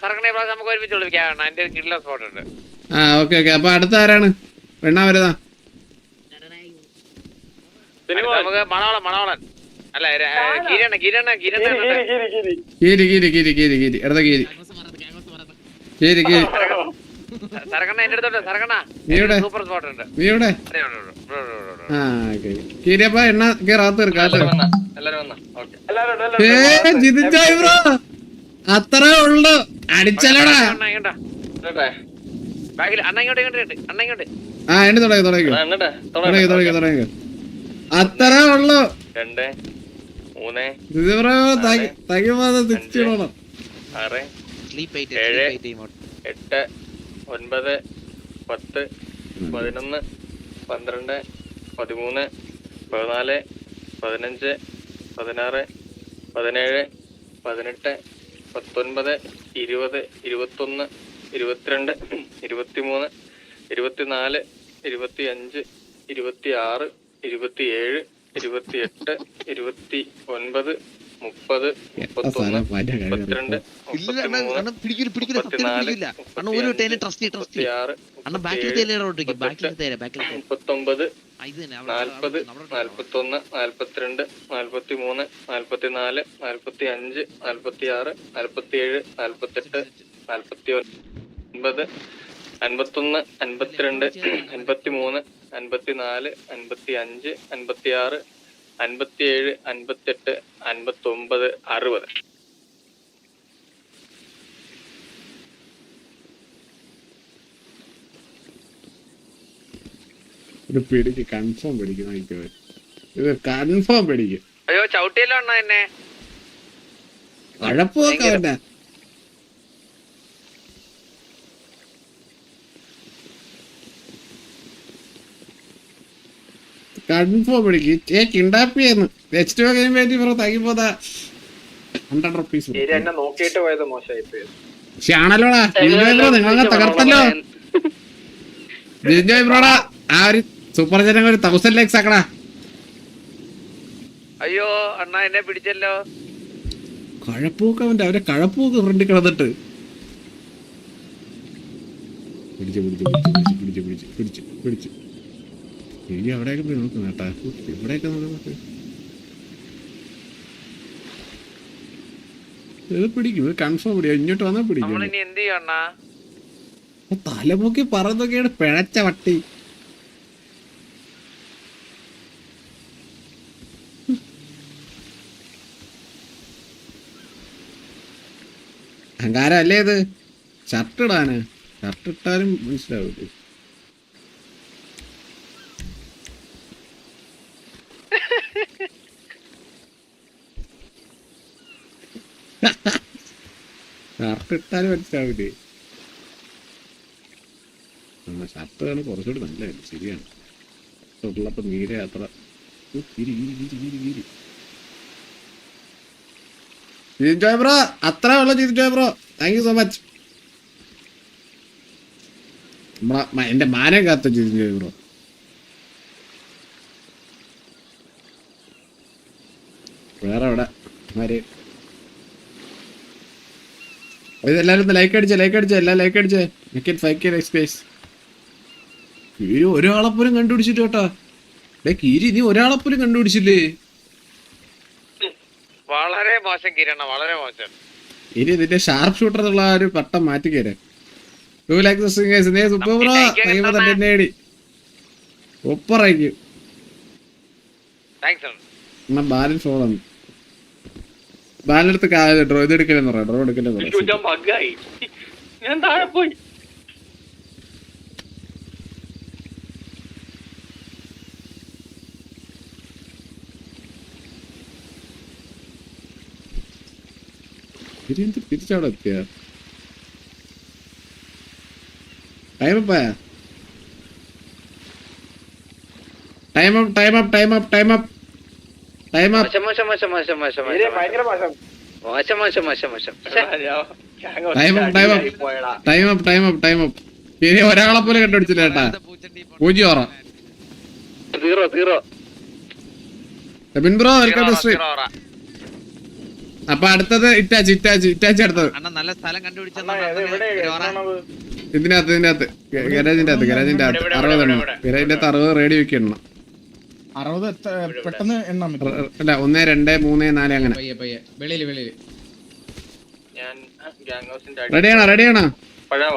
സർക്കണ നമുക്ക് ഒരുമിച്ച് വിളിക്കാം, എന്റെ കിഡ്ല സ്പോട്ട് ഉണ്ട്. ആ ഓക്കെ ഓക്കെ. അപ്പൊ അടുത്ത ആരാണ് വെണ്ണ വരുന്ന? നമുക്ക് മണവളൻ അല്ല കിരണ കിരണ കിരണ കീരി കീരി കീരി കീരി കീരി എടുത്ത കീരി കീരി കീരി. സർക്കണ എന്റെ അടുത്തോട്ട് സർക്കണ സൂപ്പർ സ്പോട്ട് ഉണ്ട്. നീ ഇവിടെ? ആ ഓക്കെ കീരി. അപ്പൊ എണ്ണ കേറാത്ത കാറ്റ്. ജിതിജോയ് ബ്രോ അത്രേ ഉള്ളു, അടിച്ചല്ലോടാ. ആ എണ്ണ തുടങ്ങി തുടങ്ങിക്കോ തുടങ്ങി തുടങ്ങി തുടങ്ങിക്കോ, അത്രേ ഉള്ളു. 2 3 Jithi bro thank you for the 60 $. 6 7 8 9 10 11 12 13 14 15 16 17 18 19 20 21 22 23 24 25 26 27 28 29 30 31 32 ഒരു പിടിക്ക് കൺഫേം പിടിക്കും, ഇത് കൺഫേം പിടിക്കും. അയ്യോ ചവിട്ടിയല്ലോ അണ്ണ എന്നെ. കുഴപ്പമൊക്കെ വേണ്ട. കൺഫേം പിടിക്കും. കിണ്ടാപ്പിയെന്ന് H2 ഗെയിം വേണ്ടി bro thank you for the 100 rupees. എന്നെ നോക്കിയിട്ട് പോയത് മോശമായി പോയി. പക്ഷെ ആണല്ലോടാ ജിജോയ് ബ്രോ, നിങ്ങളെ തകർത്തല്ലോ. ജിജോയ് ബ്രോടാ ആ ഒരു സൂപ്പർ ജനങ്ങൾ ഒരു 1000 likes ആക്കടാ. അയ്യോ അണ്ണ എന്നെ പിടിച്ചല്ലോ. കഴപ്പൂക്ക് അവന്റെ അവരെ കഴപ്പൂക്ക് ഫ്രണ്ട് കിടന്നിട്ട് പിടിച്ചു പിടിച്ചു പിടിച്ചു പിടിച്ചു പിടിച്ചു പിടിച്ചു പിടിച്ചു ഇനി അവിടെയൊക്കെ പോയി നോക്കുന്നു കേട്ടാ. ഇവിടെയൊക്കെ നോക്ക്. ഇത് പിടിക്കും, ഇത് കൺഫേം പിടിക്കും. ഇങ്ങോട്ട് വന്നാൽ പിടിക്കും. നമ്മളിനി എന്ത് ചെയ്യണ്ണ? തലമുക്കി പറന്നൊക്കെയാണ് പിഴച്ച വട്ടി. അഹങ്കാരം അല്ലേ ഇത്? ഷർട്ട് ഇടാന്, ഷർട്ട് ഇട്ടാലും മനസ്സിലാവില്ലേ? ഷർട്ട് ഇട്ടാലും മനസ്സിലാവില്ലേ? ഷർട്ടാണ് കുറച്ചുകൂടി നല്ലത്. ശരിയാണ്. ഉള്ളപ്പോ നീരെ അത്ര ജിതിൻ ബ്രോ, അത്രേ ഉള്ളു Jithin bro. Thank you so much. എന്റെ മാനെ കാത്ത ജിതിൻ ബ്രോ. വേറെ എവിടെ ഇതെല്ലാരും ലൈക്ക് അടിച്ചേ, എല്ലാം ലൈക്ക് അടിച്ചേ. 5K space. കീരി ഒരാളെപ്പോലും കണ്ടുപിടിച്ചിട്ട് കേട്ടാ. കീരി നീ ഒരാളെപ്പോലും കണ്ടുപിടിച്ചില്ലേ? വളരെ മോശം കിരണ, വളരെ മോശം. ഇനി ഇതിന്റെ ഷാർപ്പ് ഷൂട്ടർ എന്നുള്ള ഒരു പട്ടം മാറ്റിക്കേരെ. 2 lakhs സൂപ്പർ ബ്രോ. നേടി ഒപ്പറയ്ക്കും. എന്നാ ബാലൻസ് ഓളാണ്. ബാലടുത്ത് ഡ്രോ ഇത് എടുക്കലെന്ന് പറയാം. ഡ്രോ എടുക്കലെന്ന് പറയാം. ഞാൻ താഴെ പോയി. തിരിച്ചവിടെ എത്തിയ ടൈമപ്പായ. Time up. മോശം മോശം മോശം മോശം മോശം മോശം ഭയങ്കര മോശം. മോശം മോശം മോശം മോശം. Time up. ഇനി ഒരാളെ പോലെ കണ്ടുപിടിച്ചില്ല കേട്ടാ. 0 0 ബിൻ ബ്രോ വെൽക്കം ടു സ്ട്രീം. അപ്പൊ അടുത്തത് ഇറ്റാച്ചി അടുത്തത് നല്ല സ്ഥലം കണ്ടുപിടിച്ചത് ഇതിനകത്ത് ഗരാജിന്റെ അകത്ത് 60 എണ്ണം. ഗരാജിന്റെ അകത്ത് 60 റേഡി വെക്കണം. 60 പെട്ടെന്ന് എണ്ണാൻ പറ്റും. അല്ല 1 2 3 4 അങ്ങനെ. വെളിയില് ഞാൻ ഗ്യാങ് ഹൗസിന്റെ റെഡിയാണോ?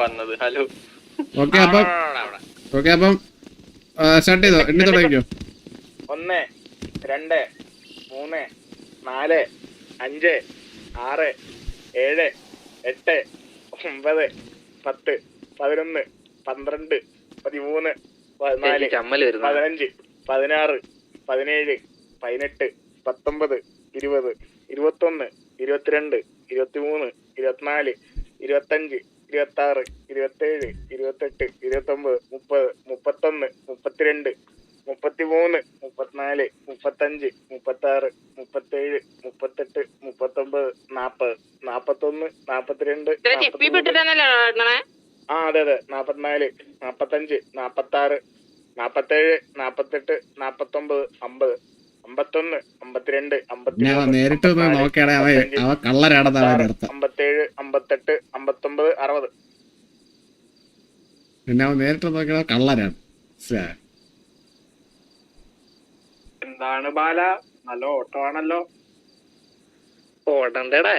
വന്നത്. ഹലോ. ഓക്കെ അപ്പം സ്റ്റാർട്ട് ചെയ്തോ. എണ്ണി തുടങ്ങിക്കോ. 1 2 3 4 5 6 7 8 9 10 11 12 13 14 ചമ്മല് വരുന്നു. 15 16 17 18 19 20 21 22 23 24 25 26 27 28 29 30 31 32 33 34 35 36 37 38 39 40 41 42 ആ അതെ 44 45 46 47 48 49 50 51 52 53 നേരിട്ട് നോക്കിയാണെ അവ കള്ളരാണെന്നാണ് അതിന്റെ അർത്ഥം. 57 58 59 60. പിന്നെ അവൻ നേരിട്ട് നോക്കിയാൽ കള്ളരാണ്. എന്താണ് ബാല, നല്ല ഓട്ടമാണല്ലോ. ഓടണ്ടേടാ.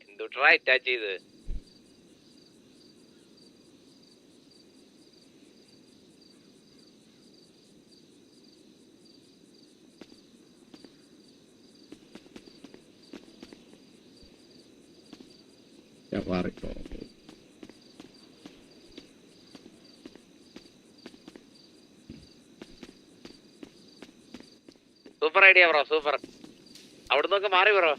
എന്തുട്രാ അറ്റാച്ച് ചെയ്ത്? Super idea bro, super. അവിടുന്നൊക്കെ മാറി ബ്രോ.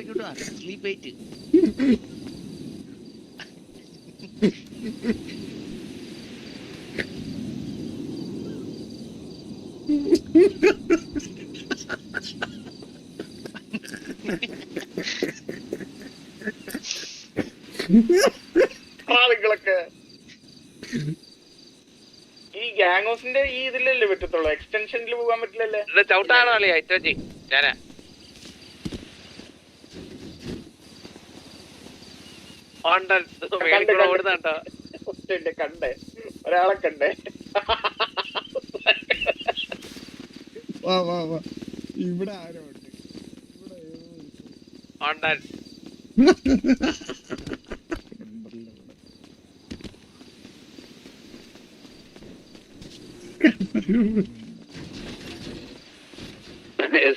ഇങ്ങോട്ടോ സ്ലീപ്പ് ആയിട്ട് നിങ്ങളൊക്കെ ഈ ഗ്യാങ് ഹൗസിന്റെ ഈ ഇതിലല്ലേ പറ്റത്തുള്ളൂ, എക്സ്റ്റൻഷനിൽ പോകാൻ പറ്റില്ലല്ലേ? ചവിട്ടാണോ അളിയാ ഇറ്റോജി? ഞാനാ കണ്ടേ ഒരാളെ കണ്ടേ. വാ വാ വാ ഇവിടെ ആരോ ഉണ്ട്.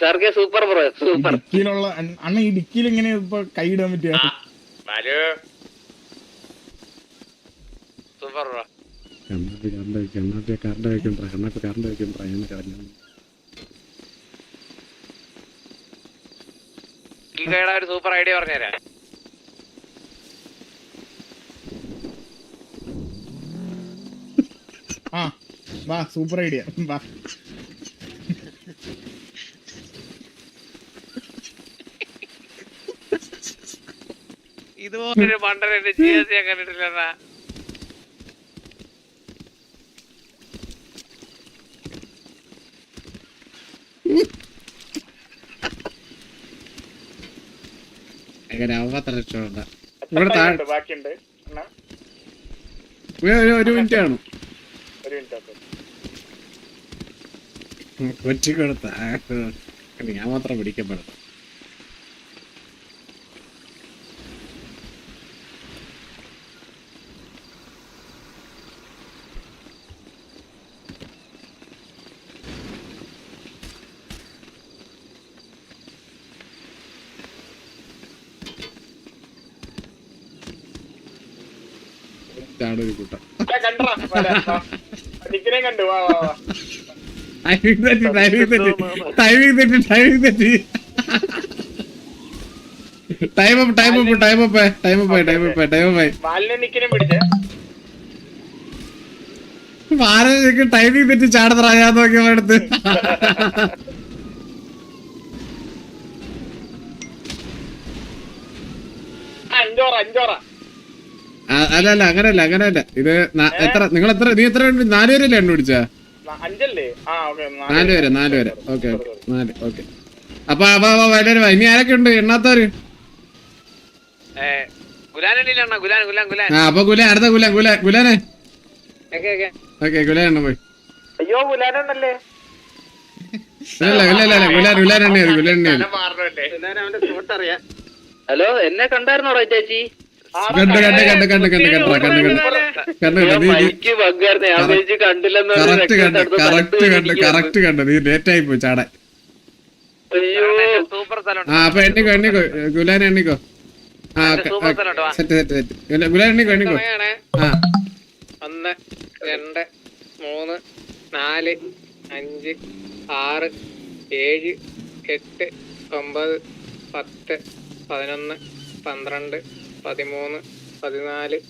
SRK super bro, super. ഡിക്കിയിലുള്ള അണ്ണ ഈ ഡിക്കിയിൽ എങ്ങനെ ഇപ്പൊ കൈയിടാൻ പറ്റിയ സൂപ്പർ ബ്രോ. കറണ്ട് വെക്കും ഒരു സൂപ്പർ ഐഡിയ പറഞ്ഞുതരാം. ആ വാ സൂപ്പർ ഐഡിയ വാ. ഇതുപോലൊരു പണ്ടര എന്റെ ജീവിതത്തിൽ ഞാൻ കണ്ടിട്ടില്ലടാ. ഇവിടെ ബാക്കിയുണ്ട്. ഒരു മിനിറ്റ് കാണും. ഒരു മിനിറ്റ് കൊച്ചി കൊടുത്ത ഞാൻ മാത്രം പിടിക്കപ്പെടും. ഒരു കൂട്ടം കണ്ടു. വാ വാ വാ. വാലിനെ നിക്കിനും പിടിച്ചേ. ടൈമിംഗ് തെറ്റി ചാടത്തറായാന്ന് നോക്കിയപ്പോ എടുത്ത് അഞ്ചോറ. അല്ല അങ്ങനെയല്ല ഇത് എത്ര നിങ്ങൾ എത്ര നീ എത്ര 4 പേരല്ലേ കണ്ടുപിടിച്ചാ? 5 4 പേര്. ഓക്കെ 4. ഓക്കെ അപ്പൊ വൈകുന്നേരം ഇനി ആരൊക്കെ ഉണ്ട് എണ്ണാത്തവര്? അപ്പൊ അടുത്ത ഗുലാനെ. ഓക്കെ ഗുലാനെ പോയി. അയ്യോ ഗുലാനല്ലേ? ഗുലാൻ എണ്ണ. ഹലോ, എന്നെ കണ്ടായിരുന്നോടാ ചേച്ചി? കണ്ടു കറക്റ്റ് കണ്ടു. നീ ലേറ്റ് ആയി പോയി ചാടാൻ. അപ്പൊ എണ്ണിക്കോ ഗുലാൻ എണ്ണിക്കോ. സെറ്റ് ഗുലാൻ എണ്ണിക്കോ. 1 2 3 4 5 6 7 8 9 10 11 12 13 14 15 16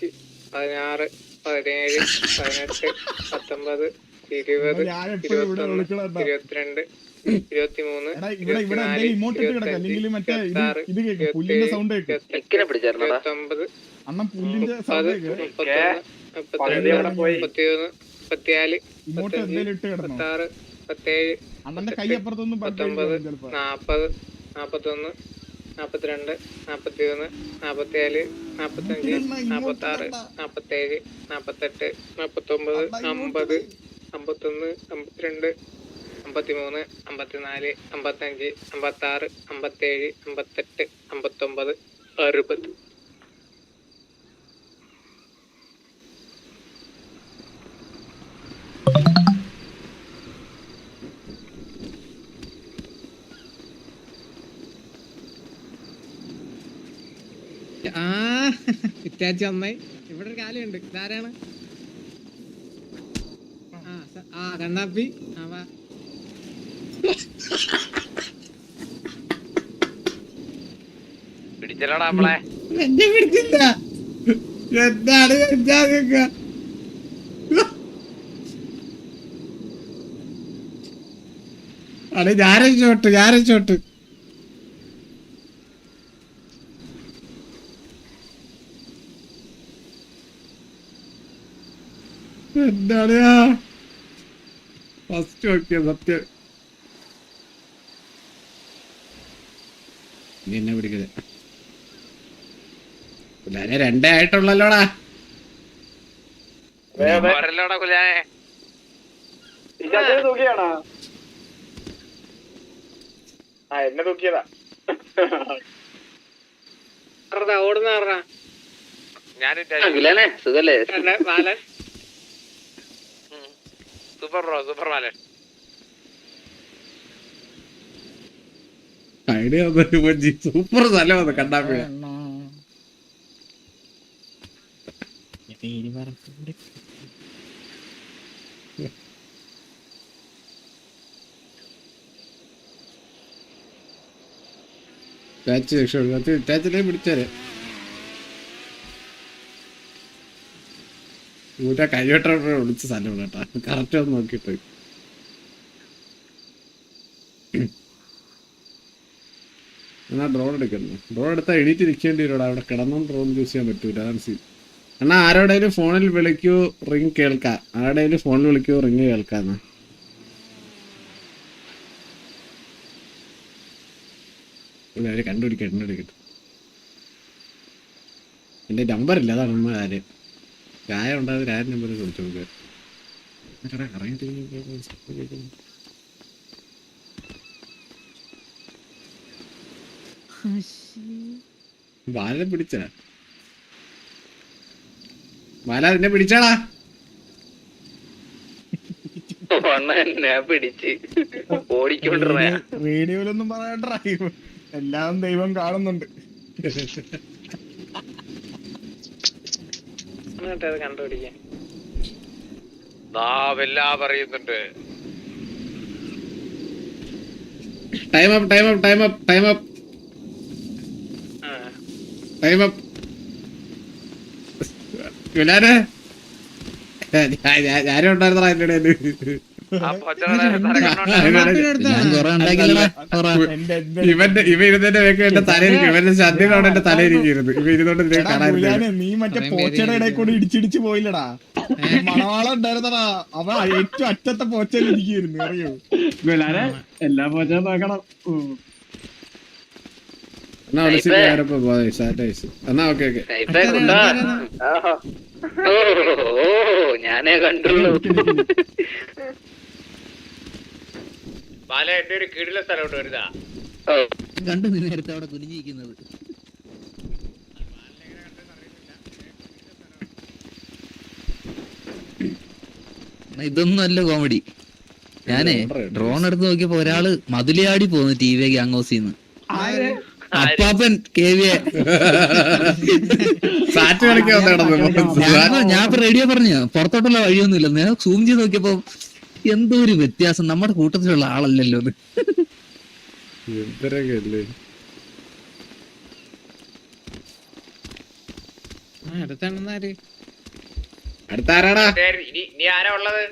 17 18 19 20 21 22 23 ഇമോട്ട് കിടക്കാം അല്ലെങ്കിൽ മറ്റേ ഇത് കേൾക്കും പുല്ലിന്റെ സൗണ്ട് കേൾക്കും. ഇക്കിനെ പിടിച്ചായിരുന്നോടാ? 29 അണ്ണൻ പുല്ലിന്റെ സൗണ്ട് കേൾക്കും. 34 ഇമോട്ട് എന്തേലും ഇട്ട് കിടന്നോ? 17 അണ്ണന്റെ കൈ അപ്പുറത്തൊന്നും 19 40 41 42 41 44 45 46 47 48 49 50 51 52 53 54 55 56 57 58 59 60. ഇറ്റാച്ചി അമ്മായി ഇവിടെ ഒരു കാലുണ്ട്. ഇതാരാണ്? കണ്ണാപ്പി. പിടിച്ചല്ലോടാ നമ്മളെ. എന്നെ പിടിച്ചില്ല. എന്താണ് ഞാനും ചോട്ട് എന്താളിയാ ഫസ്റ്റ് നോക്കിയ സത്യം. നീ എന്നെ പിടിക്കരുത്. പിള്ളേരെ 2 ആയിട്ടുള്ളല്ലോടാ. വരല്ലോടാ കുലാനെ. തൂക്കിയാണോ? ആ എന്നെ തൂക്കിയതാ. ഓടുന്ന പറഞ്ഞ ഞാനും സുഖല്ലേ? ബാലൻ സൂപ്പർ ബാലൻ. ഐഡിയ സൂപ്പർ സ്ഥലമാണ് കണ്ണാപ്പിഴ. ടാച്ചിലേ പിടിച്ചാല് കഴിവട്ട വിളിച്ച സ്ഥലമാണ് കേട്ടാ. കറക്റ്റ് ഒന്ന് നോക്കിട്ട് എന്നാ ഡ്രോൺ എടുക്കുന്നു. ഡ്രോൺ എടുത്താൽ എണീറ്റ് നിൽക്കേണ്ടി വരും. അവിടെ കിടന്നും ഡ്രോൺ യൂസ് ചെയ്യാൻ പറ്റൂല. അതാണ് സീൻ. എന്നാ ആരോടേലും ഫോണിൽ വിളിക്കൂ റിങ് കേൾക്കാം. ആരുടെയും ഫോണിൽ വിളിക്കൂ റിങ് കേൾക്കാന്ന്. അവര് കണ്ടുപിടിക്കട്ടെ. എന്റെ നമ്പർ ഇല്ല, അതാണ് നമ്മൾ കാര്യം. രായ ഉണ്ടായത് രായ നമ്പർ വിളിച്ചു നോക്കുക. ബാലനെ പിടിച്ച ബാല അതിനെ പിടിച്ചാടാ. ഞാൻ പിടിച്ച് ഓടിക്കൊണ്ടിരുന്ന റേഡിയോയിലൊന്നും പറയണ്ട, എല്ലാം ദൈവം കാണുന്നുണ്ട്. കണ്ടുപിടിക്കാൻ പറയുന്നുണ്ട്. Time up. ഗുലാനെ ഞാനും ഉണ്ടായിരുന്നടാ അതിന്റെ ഇടയില്. ഇവ ഇരുന്നതിന്റെ വേക്ക് എന്റെ തലയിരിക്കും. ഇവന്റെ ശരീരമാണ് എന്റെ തലയിരിക്കുന്നത്. ഇവ ഇരുന്നോണ്ട് ഇതിനെ കാണാൻ. നീ മറ്റേ പോച്ചയുടെ ഇടയിൽ കൂടി ഇടിച്ചിടിച്ച് പോയില്ലടാ. മണവാളം ഉണ്ടായിരുന്നടാ. അവൻ ഏറ്റവും അറ്റത്തെ പോച്ചയിൽ ഇരിക്കുന്നു, അറിയോ? എല്ലാ പോച്ചയും നോക്കണം. എന്നാ വിളിച്ചിട്ട് എന്നാ ഓക്കെ. ഓ ഞാനേ കണ്ടുള്ളൂ. ബാല എന്റെ ഒരു കീഴിലെ സ്ഥലമുണ്ട് വരുതാ. കണ്ടു നീ നേരത്തെ അവിടെ കുനിഞ്ഞിരിക്കുന്നത്. ഇതൊന്നും അല്ല കോമഡി. ഞാനേ ഡ്രോൺ എടുത്ത് നോക്കിയപ്പോ ഒരാള് മതിലിയാടി പോന്നു ടി വി ഗ്യാങ്ങോസിന്ന്. അപ്പാപ്പൻ കേവിയെ സാറ്റ് കളിക്കാൻ ഞാൻ ഇപ്പൊ റേഡിയോ പറഞ്ഞു പുറത്തോട്ടുള്ള വഴിയൊന്നുമില്ല. ഞാൻ സൂം ചെയ്ത് നോക്കിയപ്പോ എന്തോ ഒരു വ്യത്യാസം. നമ്മുടെ കൂട്ടത്തിലുള്ള ആളല്ലല്ലോ അത്. അടുത്താരാടാ? നീ ആരാ ഉള്ളത്?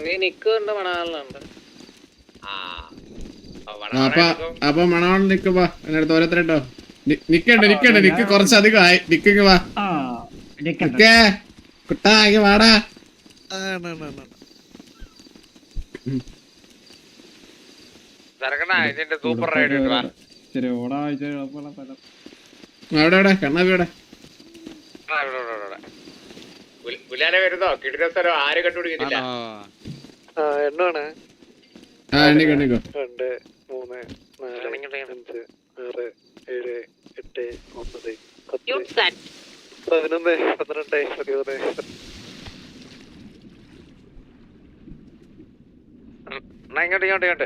നീ നിക്കുന്നുണ്ട് മണാളുണ്ട്. അപ്പൊ മണവാളൻ നിക്കുവാ. എന്റെ അടുത്ത് ഓരോരുത്തരട്ടോ നിക്കണ്ട്. നിക്ക് കുറച്ചധികം ആയി. നിക്ക് വാ. കുട്ടാക്കി വാടാ. ഇതിന്റെ സൂപ്പർ റൈഡ് അവിടെ കണ്ണാപ്പിയുടെ പുലാനെ വരുന്നോ? കിടില സ്ഥലം ആരും കണ്ടുപിടിക്കുന്നില്ല. എണ്ണാണ്. എണ്ണിക്കോ 2, 3, 4, 5, 6, 7, 8, 9, 10, 11, 12, 13. ഇങ്ങോട്ട്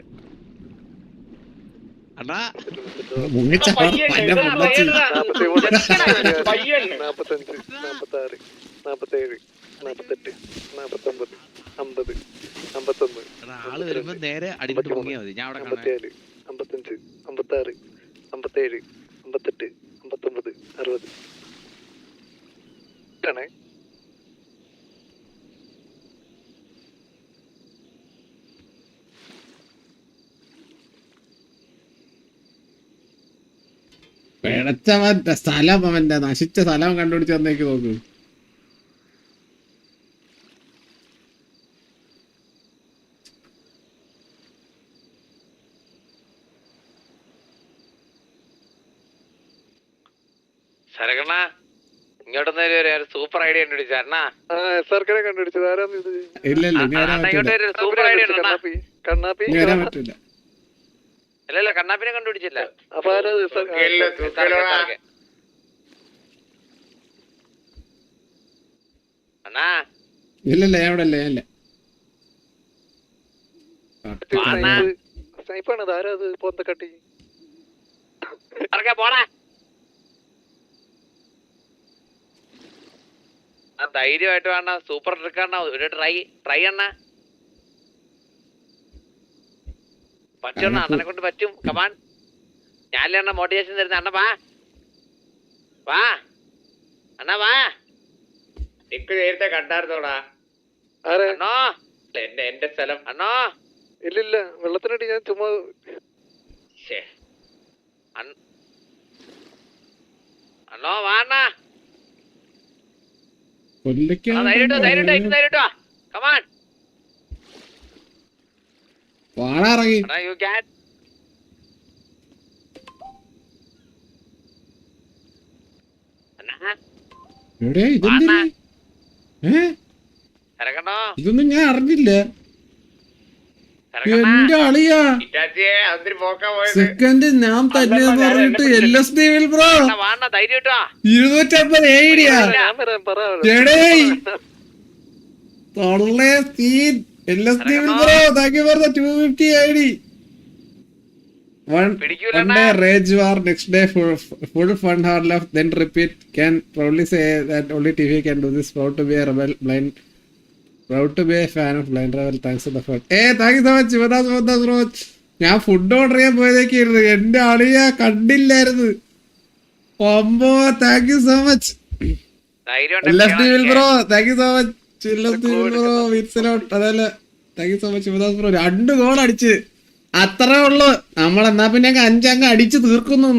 മുങ്ങിച്ച 45, 46, 47, 48, 49, 50, 51. ആള് വരുമ്പോ നേരെ അടിപൊളി പൊങ്ങിയാ മതി. ഞാൻ അവിടെ 57, 55, 56, 57, 58, 59, 60. പിഴച്ചവൻ സ്ഥലം, അവന്റെ നശിച്ച സ്ഥലം കണ്ടുപിടിച്ച് തന്നേക്ക് നോക്ക്. സരകണ്ണ ഇങ്ങോട്ടൊന്നും ഒരു സൂപ്പർ ഐഡിയ കണ്ടുപിടിച്ച അണ്ണാ. സർക്കാരെ കണ്ടുപിടിച്ചത് ആരാന്ന് ഇത്? ഇല്ല ഇല്ല ഇനി വരാൻ അണ്ണാ ഇങ്ങോട്ട് പറ്റില്ല ഒരു സൂപ്പർ ഐഡിയ ഉണ്ട് അണ്ണാ. കണ്ണാപ്പി ഇനി വരാൻ പറ്റില്ല. അല്ലല്ല കണ്ണാപ്പിനെ കണ്ടുപിടിച്ചില്ല. അപ്പൊ ആരത്? അണ്ണാ ഇല്ല ഇല്ല ഞാൻ ഇവിടെ ഇല്ല ഞാൻ ഇല്ല. സ്നൈപ്പാണ്. ആരാത്? പൊന്തക്കട്ടി ഇറങ്ങാ പോടാ. ധൈര്യമായിട്ട് വേണ്ട സൂപ്പർ ട്രിക്ക് അണ്ണ. ഒരു ട്രൈ അണ്ണ. പറ്റും അണ്ണനെ കൊണ്ട് പറ്റും. കമാൻ ഞാനല്ലേ അണ്ണ മോട്ടിവേഷൻ തരുന്ന. അണ്ണ വാ വാ അണ്ണ വാ. നിക്ക് നേരത്തെ കണ്ടായിരുന്നോടാ അണ്ണോ. എന്റെ സ്ഥലം അണ്ണോ. ഇല്ലില്ല, വെള്ളത്തിനടി ഞാൻ ചുമ്മാ. അണ്ണോ വാ അണ്ണാ. കൊല്ലിക്കാൻ ധൈര്യട്ടോ കമാൻ. വാടാറങ്ങി യു ക്യാൻ. എവിടെ ഇതെന്തിനാ? ഇറങ്ങണോ ഇതൊന്നും ഞാൻ അറിഞ്ഞില്ല. എന്റെ അളിയാ അതിന് പോക്കാൻ പോയത്. സെക്കൻഡ് ഞാൻ തന്നെ പറഞ്ഞിട്ട് LSD ബ്രോ വാണ ധൈര്യട്ടോ. 250 ഐഡിയ തൊള്ളേ scene. LSD bro thank you for the 250 ID. One day rage war, next day full fun hard laugh, then repeat. Can proudly say that only TV can do this. Proud to be a rebel, blind. Proud to be a fan of Blind Rebel. Thanks for the fun. Hey, thank you so much. Shivadas bro. ഞാൻ food order ചെയ്യാൻ പോയതൊക്കെയായിരുന്നു. എന്റെ അളിയാ കണ്ടില്ലായിരുന്നു. ഒമ്പോ thank you so much. LSD bro thank you so much. LSD bro വിറ്റ്സിലോട്ട് അതല്ല thank you so much Shivadas bro. 2 goal അടിച്ച് അത്രേ ഉള്ളു. നമ്മളെന്നാ പിന്നെ 5 അങ്ങ് അടിച്ച് തീർക്കുന്നു.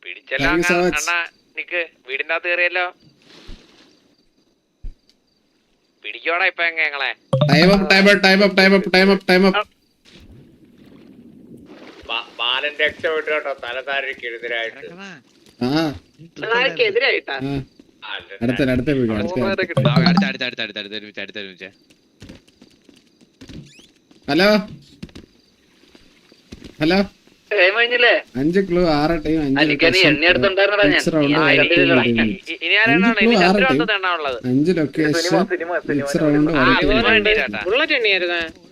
പിടിച്ചല്ലോ അണ്ണാ. നിക്ക് വീടിന്റെ അകത്ത് കയറിയല്ലോ. പിടിക്കോടാ ഇപ്പൊ ഞങ്ങളെ. ബാലന്റെ രക്ഷ വിട്ടു കേട്ടോ. തലതാരക്ക് എതിരായിട്ട്. എതിരായിട്ടാ അടുത്ത video hello hello 5 clue 6 time 5 location 5 location 6 round bullet എണ്ണിയായിരുന്നേ.